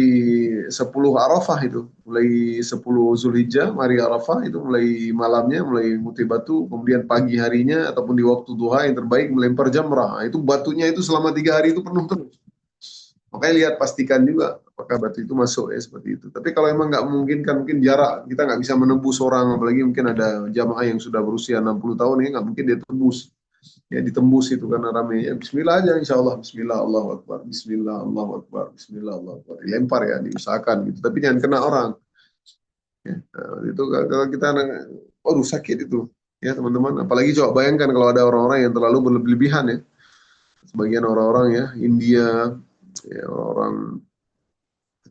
10 Arafah itu, mulai 10 Zulhijjah, hari Arafah itu mulai malamnya mulai muti batu, kemudian pagi harinya ataupun di waktu duha yang terbaik melempar jamrah. Nah, itu batunya itu selama 3 hari itu penuh terus. Makanya lihat pastikan juga apakah batu itu masuk ya seperti itu. Tapi kalau emang nggak memungkinkan, mungkin jarak kita nggak bisa menembus orang, apalagi mungkin ada jamaah yang sudah berusia 60 tahun ya nggak mungkin dia tembus. Ya ditembus itu karena rame ya. Bismillah aja insya Allah. Bismillah Allahu Akbar. Bismillah Allahu Akbar. Bismillah Allahu Akbar. Dilempar ya, diusahakan gitu. Tapi jangan kena orang. Ya. Nah, itu kalau kita, waduh sakit itu ya teman-teman. Apalagi coba bayangkan kalau ada orang-orang yang terlalu berlebihan ya. Sebagian orang-orang ya India, ya, orang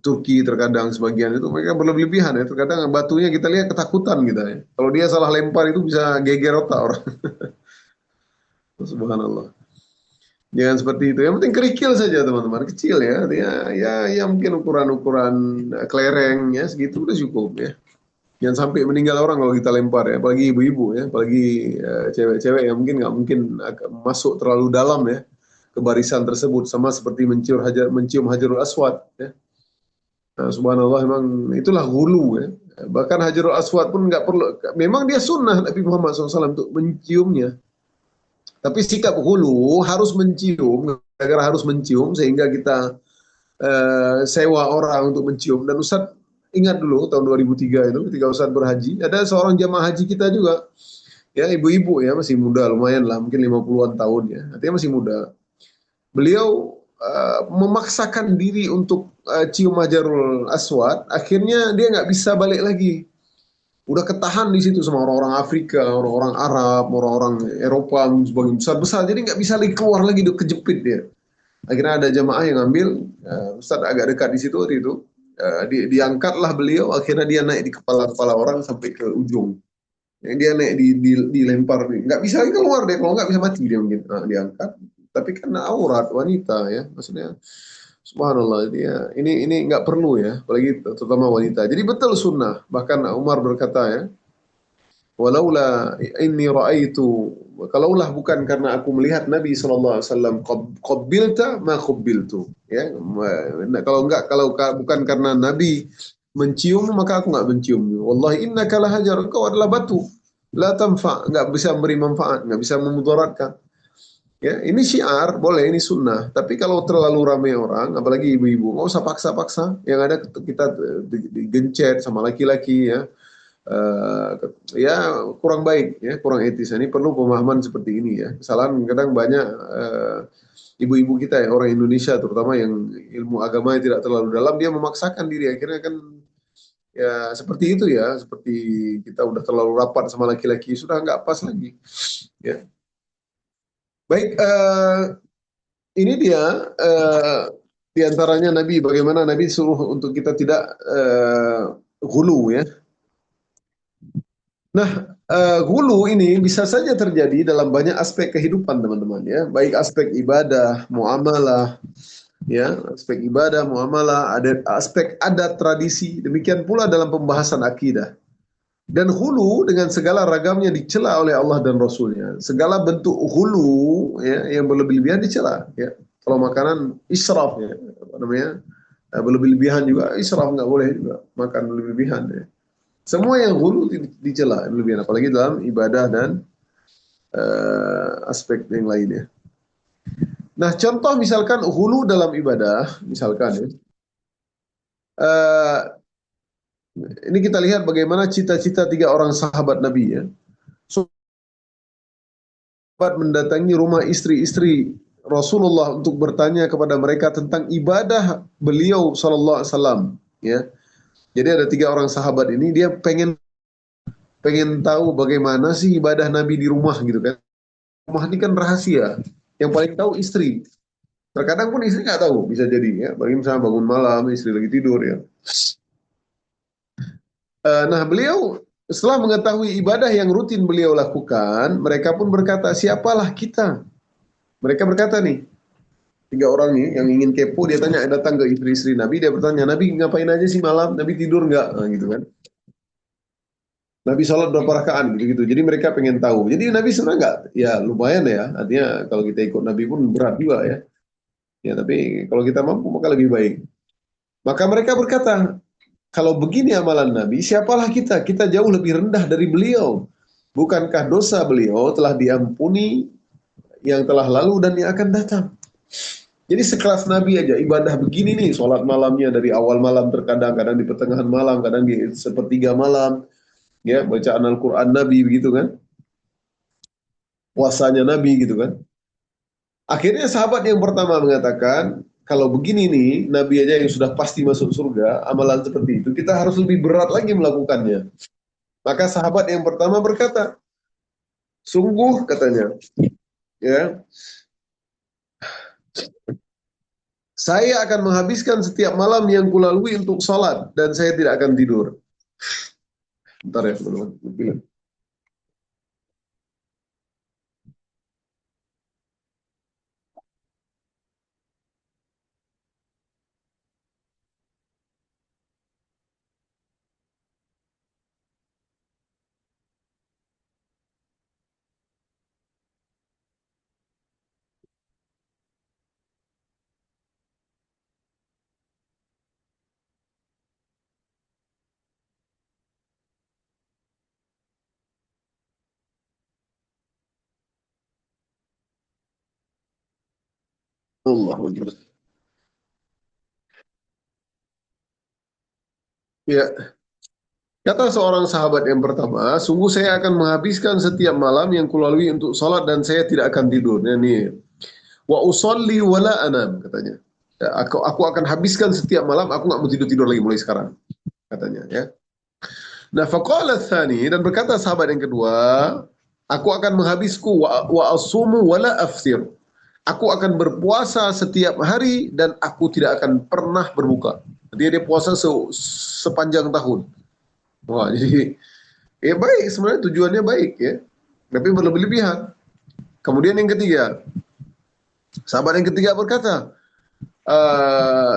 Turki terkadang sebagian itu mereka berlebihan ya. Terkadang batunya kita lihat ketakutan kita ya. Kalau dia salah lempar itu bisa geger otak orang. Subhanallah. Jangan seperti itu. Yang penting kerikil saja teman-teman, kecil ya. Ya mungkin ukuran-ukuran kelereng ya segitu udah cukup ya. Jangan sampai meninggal orang kalau kita lempar ya, apalagi ibu-ibu ya, apalagi cewek-cewek yang mungkin nggak mungkin masuk terlalu dalam ya ke barisan tersebut, sama seperti mencium hajarul aswad ya. Nah, subhanallah memang itulah hulu ya. Bahkan hajarul aswad pun nggak perlu, memang dia sunnah Nabi Muhammad SAW untuk menciumnya. Tapi sikap hulu harus mencium, gara-gara harus mencium sehingga kita sewa orang untuk mencium. Dan Ustadz ingat dulu tahun 2003 itu ketika Ustadz berhaji, ada seorang jamaah haji kita juga, ya ibu-ibu ya masih muda lumayan lah, mungkin 50-an tahun ya, artinya masih muda. Beliau memaksakan diri untuk cium hajarul aswad, akhirnya dia nggak bisa balik lagi. Udah ketahan di situ sama orang-orang Afrika, orang-orang Arab, orang-orang Eropa sebagian besar-besar, jadi nggak bisa lagi keluar lagi, udah kejepit dia. Akhirnya ada jamaah yang ngambil, Ustaz agak dekat di situ waktu itu, diangkatlah beliau, akhirnya dia naik di kepala-kepala orang sampai ke ujung. Yang dia naik dilempar, nggak bisa lagi keluar deh, kalau nggak bisa mati dia mungkin. Nah, diangkat, tapi karena aurat wanita ya, maksudnya Subhanallah, dia ini nggak perlu ya, apalagi terutama wanita. Jadi betul sunnah. Bahkan Umar berkata ya, walaula inni raaitu, kalaulah bukan karena aku melihat Nabi sallallahu alaihi wasallam qabbilta ma qabbiltu ya. Kalau bukan karena Nabi mencium maka aku nggak mencium. Wallahi innaka lahajar, kau adalah batu, la tanfa, nggak bisa memberi manfaat, nggak bisa memudaratkan. Ya, ini syiar, boleh, ini sunnah. Tapi kalau terlalu ramai orang, apalagi ibu-ibu, nggak usah paksa-paksa. Yang ada kita digencet sama laki-laki ya. Ya kurang baik ya, kurang etis. Ini perlu pemahaman seperti ini ya. Kesalahan kadang banyak ibu-ibu kita ya, orang Indonesia terutama yang ilmu agama tidak terlalu dalam, dia memaksakan diri, akhirnya kan ya seperti itu ya, seperti kita udah terlalu rapat sama laki-laki, sudah nggak pas lagi ya. Baik, ini dia di antaranya Nabi, bagaimana Nabi suruh untuk kita tidak hulu ya. Nah, Hulu ini bisa saja terjadi dalam banyak aspek kehidupan teman-teman ya, baik aspek ibadah, muamalah, ya, aspek ibadah, muamalah, ada aspek adat tradisi, demikian pula dalam pembahasan akidah. Dan hulu dengan segala ragamnya dicela oleh Allah dan Rasulnya. Segala bentuk hulu ya, yang berlebih-lebihan dicela. Ya. Kalau makanan israf ya, apa namanya, berlebih-lebihan juga israf, nggak boleh juga makan berlebih-lebihan. Ya. Semua yang hulu dicela berlebihan, apalagi dalam ibadah dan aspek yang lainnya. Nah, contoh misalkan hulu dalam ibadah, misalkan ya, uh, ini kita lihat bagaimana cita-cita 3 orang sahabat Nabi ya. Sahabat mendatangi rumah istri-istri Rasulullah untuk bertanya kepada mereka tentang ibadah beliau Sallallahu Alaihi Wasallam. Ya, jadi ada 3 orang sahabat ini, dia pengen tahu bagaimana sih ibadah Nabi di rumah gitu kan. Rumah ini kan rahasia. Yang paling tahu istri. Terkadang pun istri nggak tahu, bisa jadi ya. Bagi misalnya bangun malam, istri lagi tidur ya. Nah, beliau setelah mengetahui ibadah yang rutin beliau lakukan, mereka pun berkata, siapalah kita? Mereka berkata nih, 3 orang nih yang ingin kepo, dia tanya, datang ke istri-istri Nabi, dia bertanya, Nabi ngapain aja sih malam? Nabi tidur nggak? Nah, gitu kan. Nabi sholat berapa rakaat gitu-gitu. Jadi mereka pengen tahu. Jadi Nabi sebenarnya nggak, ya lumayan ya. Artinya kalau kita ikut Nabi pun berat juga ya. Ya tapi kalau kita mampu maka lebih baik. Maka mereka berkata, kalau begini amalan Nabi, siapalah kita? Kita jauh lebih rendah dari beliau. Bukankah dosa beliau telah diampuni yang telah lalu dan yang akan datang? Jadi sekelas Nabi aja, ibadah begini nih, sholat malamnya dari awal malam terkadang, kadang di pertengahan malam, kadang di sepertiga malam, ya bacaan Al-Quran Nabi begitu kan, puasanya Nabi gitu kan. Akhirnya sahabat yang pertama mengatakan, kalau begini nih, Nabi aja yang sudah pasti masuk surga, amalan seperti itu, kita harus lebih berat lagi melakukannya. Maka sahabat yang pertama berkata, sungguh katanya, ya, saya akan menghabiskan setiap malam yang kulalui untuk sholat dan saya tidak akan tidur. Bentar ya teman-teman. Allah. Ya, kata seorang sahabat yang pertama, sungguh saya akan menghabiskan setiap malam yang kulalui untuk sholat dan saya tidak akan tidur. Nah, ini wa usolli wala anam katanya. Ya, aku akan habiskan setiap malam, aku nggak mau tidur-tidur lagi mulai sekarang katanya. Ya. Nah, faqala tsani, dan berkata sahabat yang kedua, aku akan menghabisku wa asumu wala aftir. Aku akan berpuasa setiap hari dan aku tidak akan pernah berbuka. Dia puasa sepanjang tahun. Wah, jadi ya baik, sebenarnya tujuannya baik ya, tapi berlebih-lebihan. Kemudian yang ketiga, sahabat yang ketiga berkata,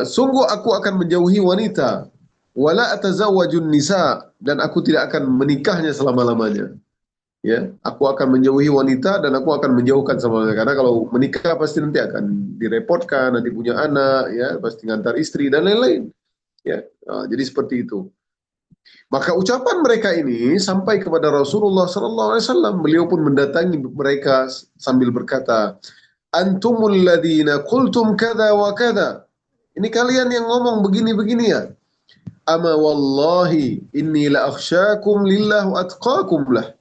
sungguh aku akan menjauhi wanita, wala atazawwajun nisa, dan aku tidak akan menikahnya selama-lamanya. Ya, aku akan menjauhi wanita dan aku akan menjauhkan selama-lamanya. Karena kalau menikah pasti nanti akan direpotkan, nanti punya anak, ya pasti ngantar istri dan lain-lain. Ya, jadi seperti itu. Maka ucapan mereka ini sampai kepada Rasulullah Sallallahu Alaihi Wasallam. Beliau pun mendatangi mereka sambil berkata, Antumul ladina qultum kada wa kada. Ini kalian yang ngomong begini-begini ya. Ama wallahi inni la akhsyakum lillah wa atqakum lah.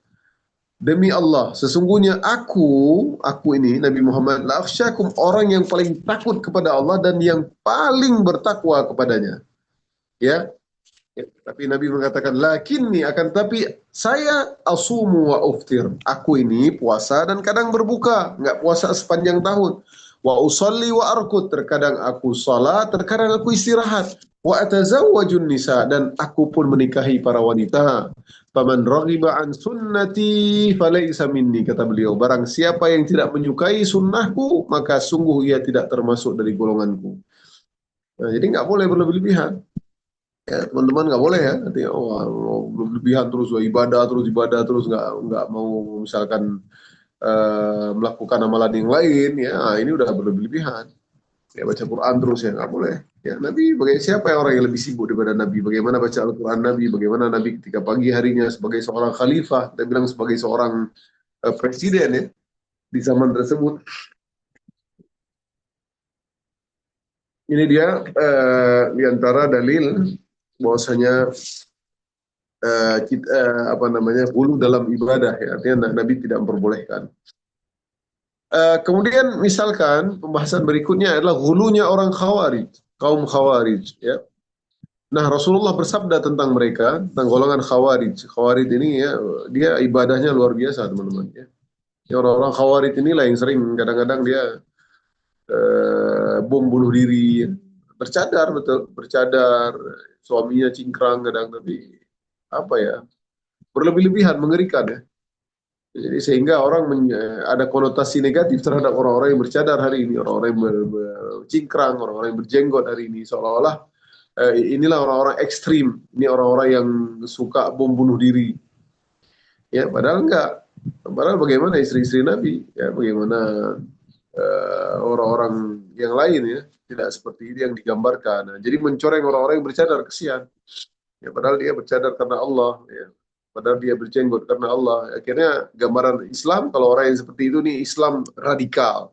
Demi Allah, sesungguhnya aku ini Nabi Muhammad la akhsyakum, orang yang paling takut kepada Allah dan yang paling bertakwa kepadanya. Ya, ya, tapi Nabi mengatakan, lakinni, akan tapi saya asumu wa uftir. Aku ini puasa dan kadang berbuka, nggak puasa sepanjang tahun. Wa usalli wa arkud, terkadang aku salat, terkadang aku istirahat. Wa atazawwajun nisa, dan aku pun menikahi para wanita. Faman raghiba an sunnati falaysa minni, kata beliau. Barang siapa yang tidak menyukai sunnahku, maka sungguh ia tidak termasuk dari golonganku. Nah, jadi nggak boleh berlebih-lebihan. Ya, teman-teman nggak boleh ya. Artinya, berlebihan terus, ibadah terus nggak mau misalkan melakukan amalan yang lain, ya ini udah berlebihan. Ya baca Quran terus ya nggak boleh. Ya Nabi, siapa yang orang yang lebih sibuk daripada Nabi? Bagaimana baca Al-Quran Nabi? Bagaimana Nabi ketika pagi harinya sebagai seorang khalifah, kita bilang sebagai seorang presiden ya di zaman tersebut. Ini dia di antara dalil bahwasanya apa namanya, hulu dalam ibadah ya, artinya Nabi tidak memperbolehkan. Kemudian misalkan pembahasan berikutnya adalah hulunya orang Khawarij, kaum Khawarij ya. Nah, Rasulullah bersabda tentang mereka, tentang golongan Khawarij. Khawarij ini ya, dia ibadahnya luar biasa, teman-teman ya. Orang-orang Khawarij inilah yang sering kadang-kadang dia bom bunuh diri, bercadar, betul, bercadar, suaminya cingkrang kadang, tapi apa ya, berlebih-lebihan, mengerikan ya. Jadi sehingga orang ada konotasi negatif terhadap orang-orang yang bercadar hari ini, orang-orang yang bercingkrang, orang-orang yang berjenggot hari ini, seolah-olah inilah orang-orang ekstrim, ini orang-orang yang suka bom bunuh diri. Ya, padahal enggak. Padahal bagaimana istri-istri Nabi, ya, bagaimana orang-orang yang lain ya, tidak seperti ini yang digambarkan. Nah, jadi mencoreng orang-orang yang bercadar, kesian. Ya, padahal dia bercadar karena Allah, ya. Padahal dia berjenggot karena Allah. Akhirnya gambaran Islam, kalau orang yang seperti itu nih, Islam radikal.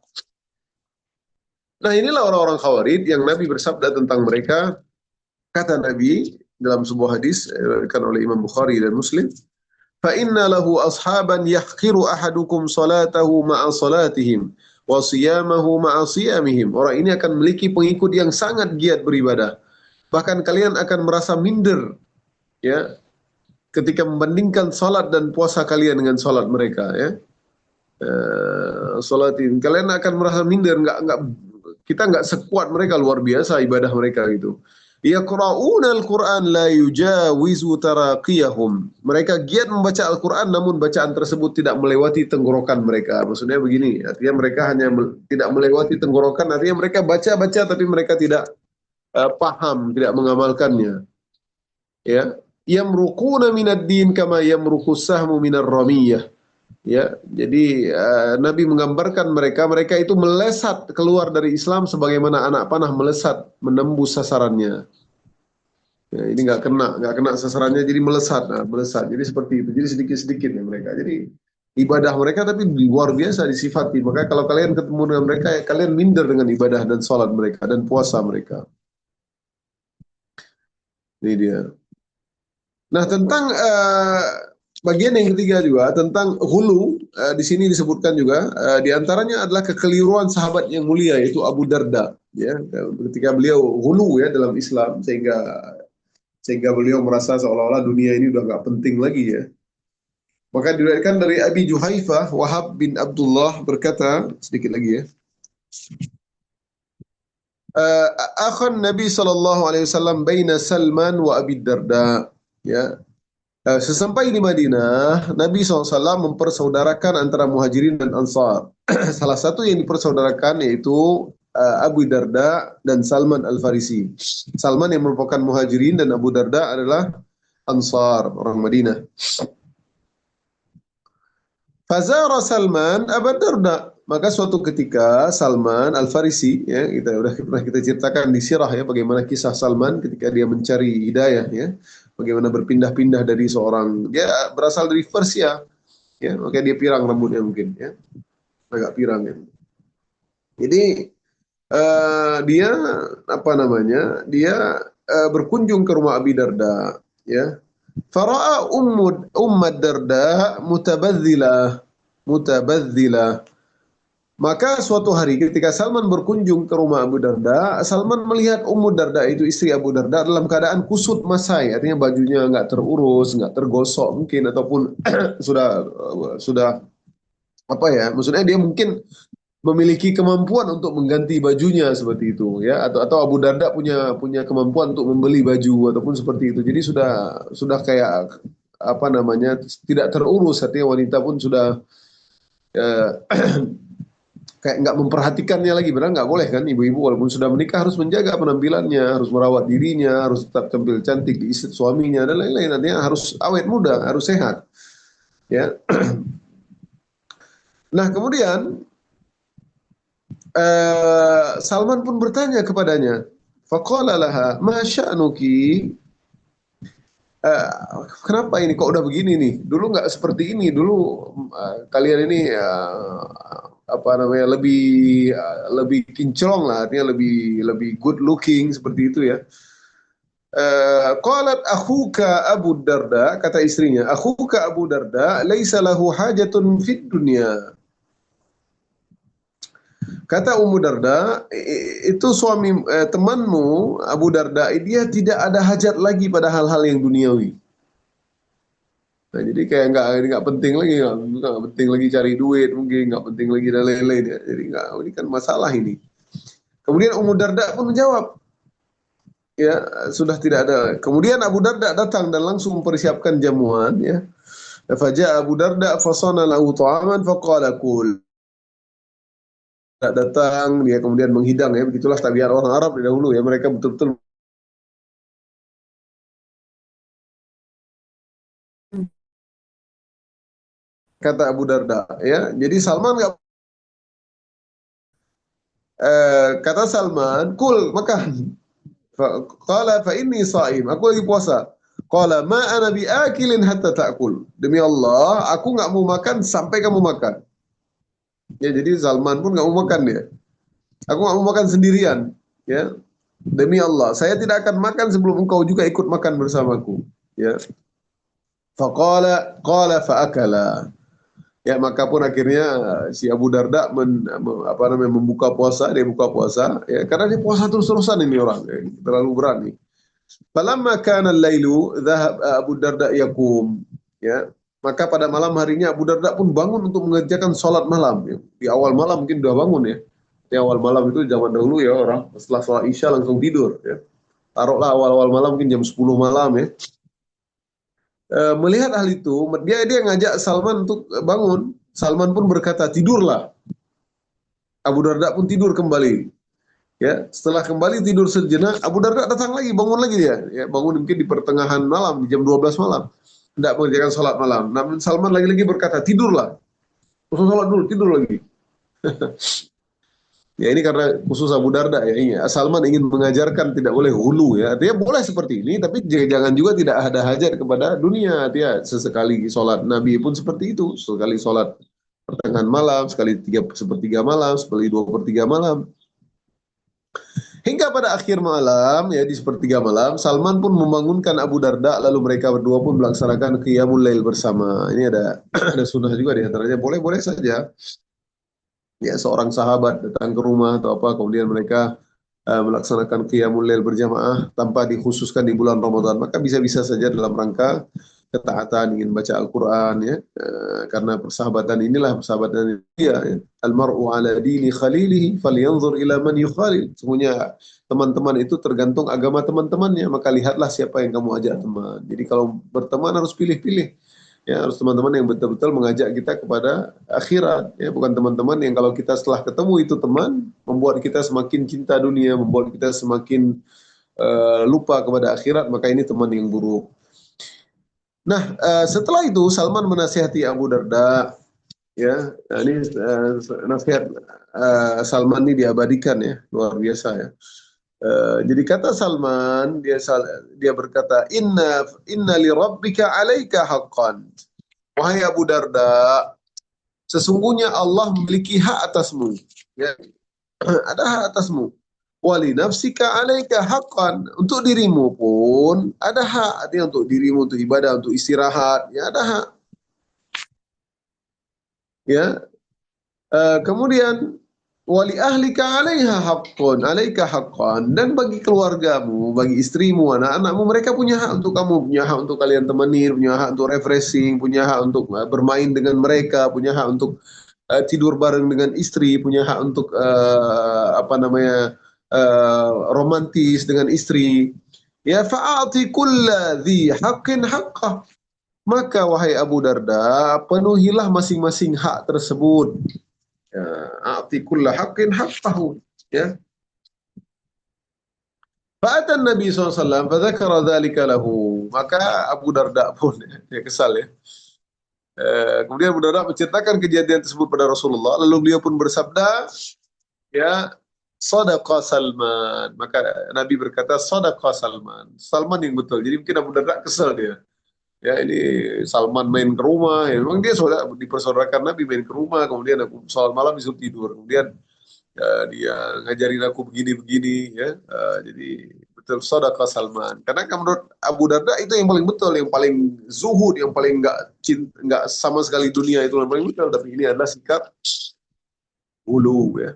Nah, inilah orang-orang Khawarij yang Nabi bersabda tentang mereka. Kata Nabi dalam sebuah hadis diriwayatkan oleh Imam Bukhari dan Muslim, "Fa inna lahu ashaban yahqiru ahadukum salatahu ma'a salatihim wa siyamahu ma'a siyamihim." Orang ini akan memiliki pengikut yang sangat giat beribadah. Bahkan kalian akan merasa minder ya ketika membandingkan salat dan puasa kalian dengan salat mereka ya. Salatin, kalian akan merasa minder, kita nggak sekuat mereka, luar biasa ibadah mereka gitu. Yaqra'una al-Qur'an la yujawizu taraqiyahum. Mereka giat membaca Al-Qur'an namun bacaan tersebut tidak melewati tenggorokan mereka. Maksudnya begini, artinya mereka hanya tidak melewati tenggorokan, artinya mereka baca-baca tapi mereka tidak paham, tidak mengamalkannya. Ya, yamruquna minad din kama yamruqus sahmu minar ramiyah. Ya, jadi Nabi menggambarkan mereka itu melesat keluar dari Islam sebagaimana anak panah melesat menembus sasarannya. Ya, ini nggak kena sasarannya, jadi melesat, melesat. Jadi seperti itu. Jadi sedikit-sedikit ya mereka. Jadi ibadah mereka tapi luar biasa disifati. Maka kalau kalian ketemu dengan mereka, kalian minder dengan ibadah dan sholat mereka dan puasa mereka. Ini dia. Nah, tentang bagian yang ketiga juga tentang hulu, di sini disebutkan juga di antaranya adalah kekeliruan sahabat yang mulia yaitu Abu Darda ya, ketika beliau hulu ya dalam Islam sehingga beliau merasa seolah-olah dunia ini udah nggak penting lagi ya. Maka diriwayatkan dari Abi Juhaifah Wahab bin Abdullah berkata, sedikit lagi ya. Akhan Nabi sallallahu alaihi wasallam baina Salman wa Abi Darda ya. Sesampai di Madinah, Nabi SAW mempersaudarakan antara Muhajirin dan Ansar. Salah satu yang dipersaudarakan yaitu Abu Darda dan Salman Al-Farisi. Salman yang merupakan Muhajirin dan Abu Darda adalah Ansar, orang Madinah. Fazara Salman Abu Darda. Maka suatu ketika Salman Al-Farisi, ya, pernah kita ceritakan di sirah ya, bagaimana kisah Salman ketika dia mencari hidayah ya. Bagaimana berpindah-pindah dari seorang, dia berasal dari Persia, ya, makanya dia pirang rambutnya mungkin, ya, agak pirang ya. Jadi dia apa namanya? Dia berkunjung ke rumah Abi Darda, ya. Fara'a Ummad Darda mutabadzilah. Maka suatu hari ketika Salman berkunjung ke rumah Abu Darda, Salman melihat Ummu Darda itu istri Abu Darda dalam keadaan kusut masai, artinya bajunya nggak terurus, nggak tergosok mungkin, ataupun sudah apa ya, maksudnya dia mungkin memiliki kemampuan untuk mengganti bajunya seperti itu ya, atau Abu Darda punya kemampuan untuk membeli baju ataupun seperti itu. Jadi sudah kayak apa namanya, tidak terurus, artinya wanita pun sudah eh, kayak nggak memperhatikannya lagi. Padahal nggak boleh kan, ibu-ibu walaupun sudah menikah harus menjaga penampilannya, harus merawat dirinya, harus tetap tampil cantik di istri suaminya dan lain-lain. Artinya harus awet muda, harus sehat ya. Nah kemudian Salman pun bertanya kepadanya, faqala laha ma sya'nuki, eh, kenapa ini kok udah begini nih? Dulu nggak seperti ini. Dulu kalian ini apa namanya, lebih kinclong lah, artinya lebih lebih good looking seperti itu ya. Qalat akhuka Abu Darda, kata istrinya, akhuka Abu Darda laisa lahu hajatun fid dunya. Kata Ummu Darda, itu suami temanmu Abu Darda, dia tidak ada hajat lagi pada hal-hal yang duniawi. Nah, jadi kayak nggak penting lagi, nggak penting lagi cari duit, mungkin nggak penting lagi dan lain-lain ya. Jadi nggak, ini kan masalah ini. Kemudian Ummu Darda pun menjawab, ya sudah tidak ada. Kemudian Abu Darda datang dan langsung mempersiapkan jamuan ya. Faja Abu Darda fasana lahu ta'aman faqala kul. Datang dia kemudian menghidang ya, begitulah tabiat orang Arab di dahulu ya, mereka betul-betul kata Abu Darda ya. Jadi Salman nggak kata Salman, kul makan. Qala fa inni shaim, aku lagi puasa. Qala ma ana biakilin hatta ta'kul. Demi Allah, aku nggak mau makan sampai kamu makan. Ya, jadi Salman pun nggak mau makan dia. Aku nggak mau makan sendirian. Ya, demi Allah, saya tidak akan makan sebelum engkau juga ikut makan bersamaku. Ya, qala faakala. Ya, maka pun akhirnya si Abu Darda apa namanya, membuka puasa, dia buka puasa ya, karena dia puasa terus-terusan ini orang ya, terlalu berani. Falamma kana al-lailu dhahab Abu Darda yakum ya. Maka pada malam harinya Abu Darda pun bangun untuk mengerjakan sholat malam ya. Di awal malam mungkin sudah bangun ya. Di awal malam itu zaman dahulu ya, orang setelah sholat Isya langsung tidur ya. Taruhlah awal-awal malam mungkin jam 10 malam ya. Melihat hal itu, dia ngajak Salman untuk bangun. Salman pun berkata, tidurlah. Abu Darda pun tidur kembali. Ya, setelah kembali tidur sejenak, Abu Darda datang lagi, bangun lagi dia. Ya, bangun mungkin di pertengahan malam, di jam 12 malam. Tidak mengerjakan sholat malam. Namun Salman lagi-lagi berkata, tidurlah. Khusus sholat dulu, tidur lagi. Ya, ini karena khusus Abu Darda ya. Ini Salman ingin mengajarkan tidak boleh hulu ya. Dia boleh seperti ini, tapi jangan juga tidak ada hajat kepada dunia. Dia sesekali sholat, Nabi pun seperti itu. Sekali sholat pertengahan malam, sekali sepertiga malam, sekali 2/3 malam. Hingga pada akhir malam, ya di sepertiga malam, Salman pun membangunkan Abu Darda, lalu mereka berdua pun melaksanakan qiyamul lail bersama. Ini ada ada sunnah juga di antaranya. Boleh-boleh saja. Ya, seorang sahabat datang ke rumah atau apa, kemudian mereka melaksanakan qiyamul lail berjamaah tanpa dikhususkan di bulan Ramadan, maka bisa-bisa saja dalam rangka ketaatan, ingin baca Al-Quran ya. Karena persahabatan inilah persahabatan dia ya. Al-mar'u ala dini khalilihi falyanzur ila man yukhalil. Semuanya teman-teman itu tergantung agama teman-temannya, maka lihatlah siapa yang kamu ajak teman. Jadi kalau berteman harus pilih-pilih. Ya, harus teman-teman yang betul-betul mengajak kita kepada akhirat ya, bukan teman-teman yang kalau kita setelah ketemu itu teman membuat kita semakin cinta dunia, membuat kita semakin lupa kepada akhirat, maka ini teman yang buruk. Nah, setelah itu Salman menasihati Abu Darda ya. Nah, ini nasihat Salman ini diabadikan ya, luar biasa ya. Jadi kata Salman, dia berkata, inna li rabbika 'alaika haqqan. Wahai Abu Darda, sesungguhnya Allah memiliki hak atasmu. Ya, ada hak atasmu. Wali nafsika 'alaika haqqan. Untuk dirimu pun ada hak. Artinya untuk dirimu, untuk ibadah, untuk istirahat, ya ada hak. Ya. Kemudian wali ahlika 'alaiha haqqun, 'alaika haqqan, dan bagi keluargamu, bagi istrimu, anak-anakmu, mereka punya hak untuk kamu, punya hak untuk kalian temani, punya hak untuk refreshing, punya hak untuk bermain dengan mereka, punya hak untuk tidur bareng dengan istri, punya hak untuk romantis dengan istri. Ya, fa'ati kulla dhi haqqin haqqah. Maka wahai Abu Darda, penuhilah masing-masing hak tersebut. Ya, a'ti kulla haqqin haqqahu. Ya. Fa'atan Nabi SAW, fadzakara dzalika lahu. Maka Abu Darda pun, ya kesal ya. Kemudian Abu Darda menceritakan kejadian tersebut pada Rasulullah. Lalu beliau pun bersabda, ya, Sadaqa Salman. Maka Nabi berkata, Sadaqa Salman. Salman yang betul. Jadi mungkin Abu Darda kesal dia. Ya, ini Salman main ke rumah. Ya, memang dia dipersaudarakan Nabi main ke rumah. Kemudian aku sholat malam disuruh tidur. Kemudian dia ngajarin aku begini-begini. Ya, jadi betul Sadaqa Salman. Karena menurut Abu Darda itu yang paling betul, yang paling zuhud, yang paling nggak sama sekali dunia itu yang paling betul. Tapi ini adalah sikap ulu ya.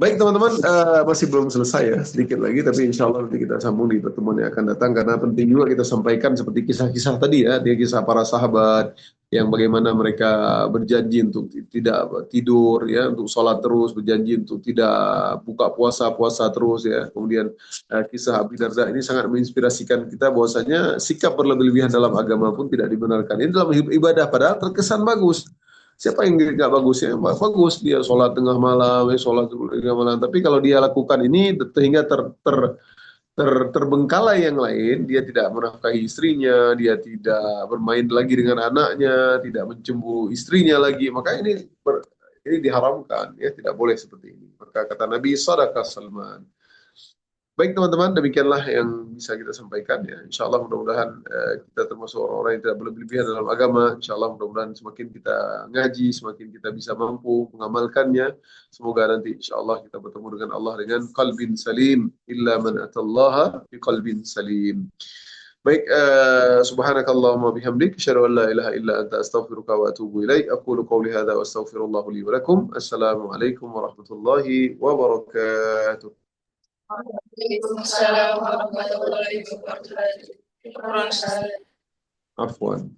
Baik teman-teman, masih belum selesai ya, sedikit lagi, tapi insya Allah nanti kita sambung di pertemuan yang akan datang, karena penting juga kita sampaikan seperti kisah-kisah tadi ya, dia kisah para sahabat, yang bagaimana mereka berjanji untuk tidak tidur, ya, untuk sholat terus, berjanji untuk tidak buka puasa terus ya, kemudian kisah Abi Darda ini sangat menginspirasikan kita bahwasanya sikap berlebih-lebihan dalam agama pun tidak dibenarkan. Ini dalam ibadah, padahal terkesan bagus. Siapa yang nggak bagus ya? Bagus dia sholat tengah malam, sholat tengah malam. Tapi kalau dia lakukan ini sehingga terbengkalai yang lain, dia tidak menafkahi istrinya, dia tidak bermain lagi dengan anaknya, tidak mencemburu istrinya lagi, maka ini diharamkan, ya tidak boleh seperti ini. Maka kata Nabi, Sadaqah Salman. Baik teman-teman, demikianlah yang bisa kita sampaikan ya. Insya Allah mudah-mudahan kita termasuk orang-orang yang tidak berlebihan dalam agama. Insya Allah mudah-mudahan semakin kita ngaji, semakin kita bisa mampu mengamalkannya. Semoga nanti insya Allah kita bertemu dengan Allah dengan qalbin salim. Illa man atallaha bi qalbin salim. Baik, subhanakallahumma bihamdik, asyhadu an la ilaha illa anta astaghfiruka wa atubu ilaik. Aqulu qawli hadza wa astaghfirullah li wa lakum. Assalamualaikum warahmatullahi wabarakatuh. Waalaikumsalam warahmatullahi wabarakatuh. Syukran, Ustaz. Afwan.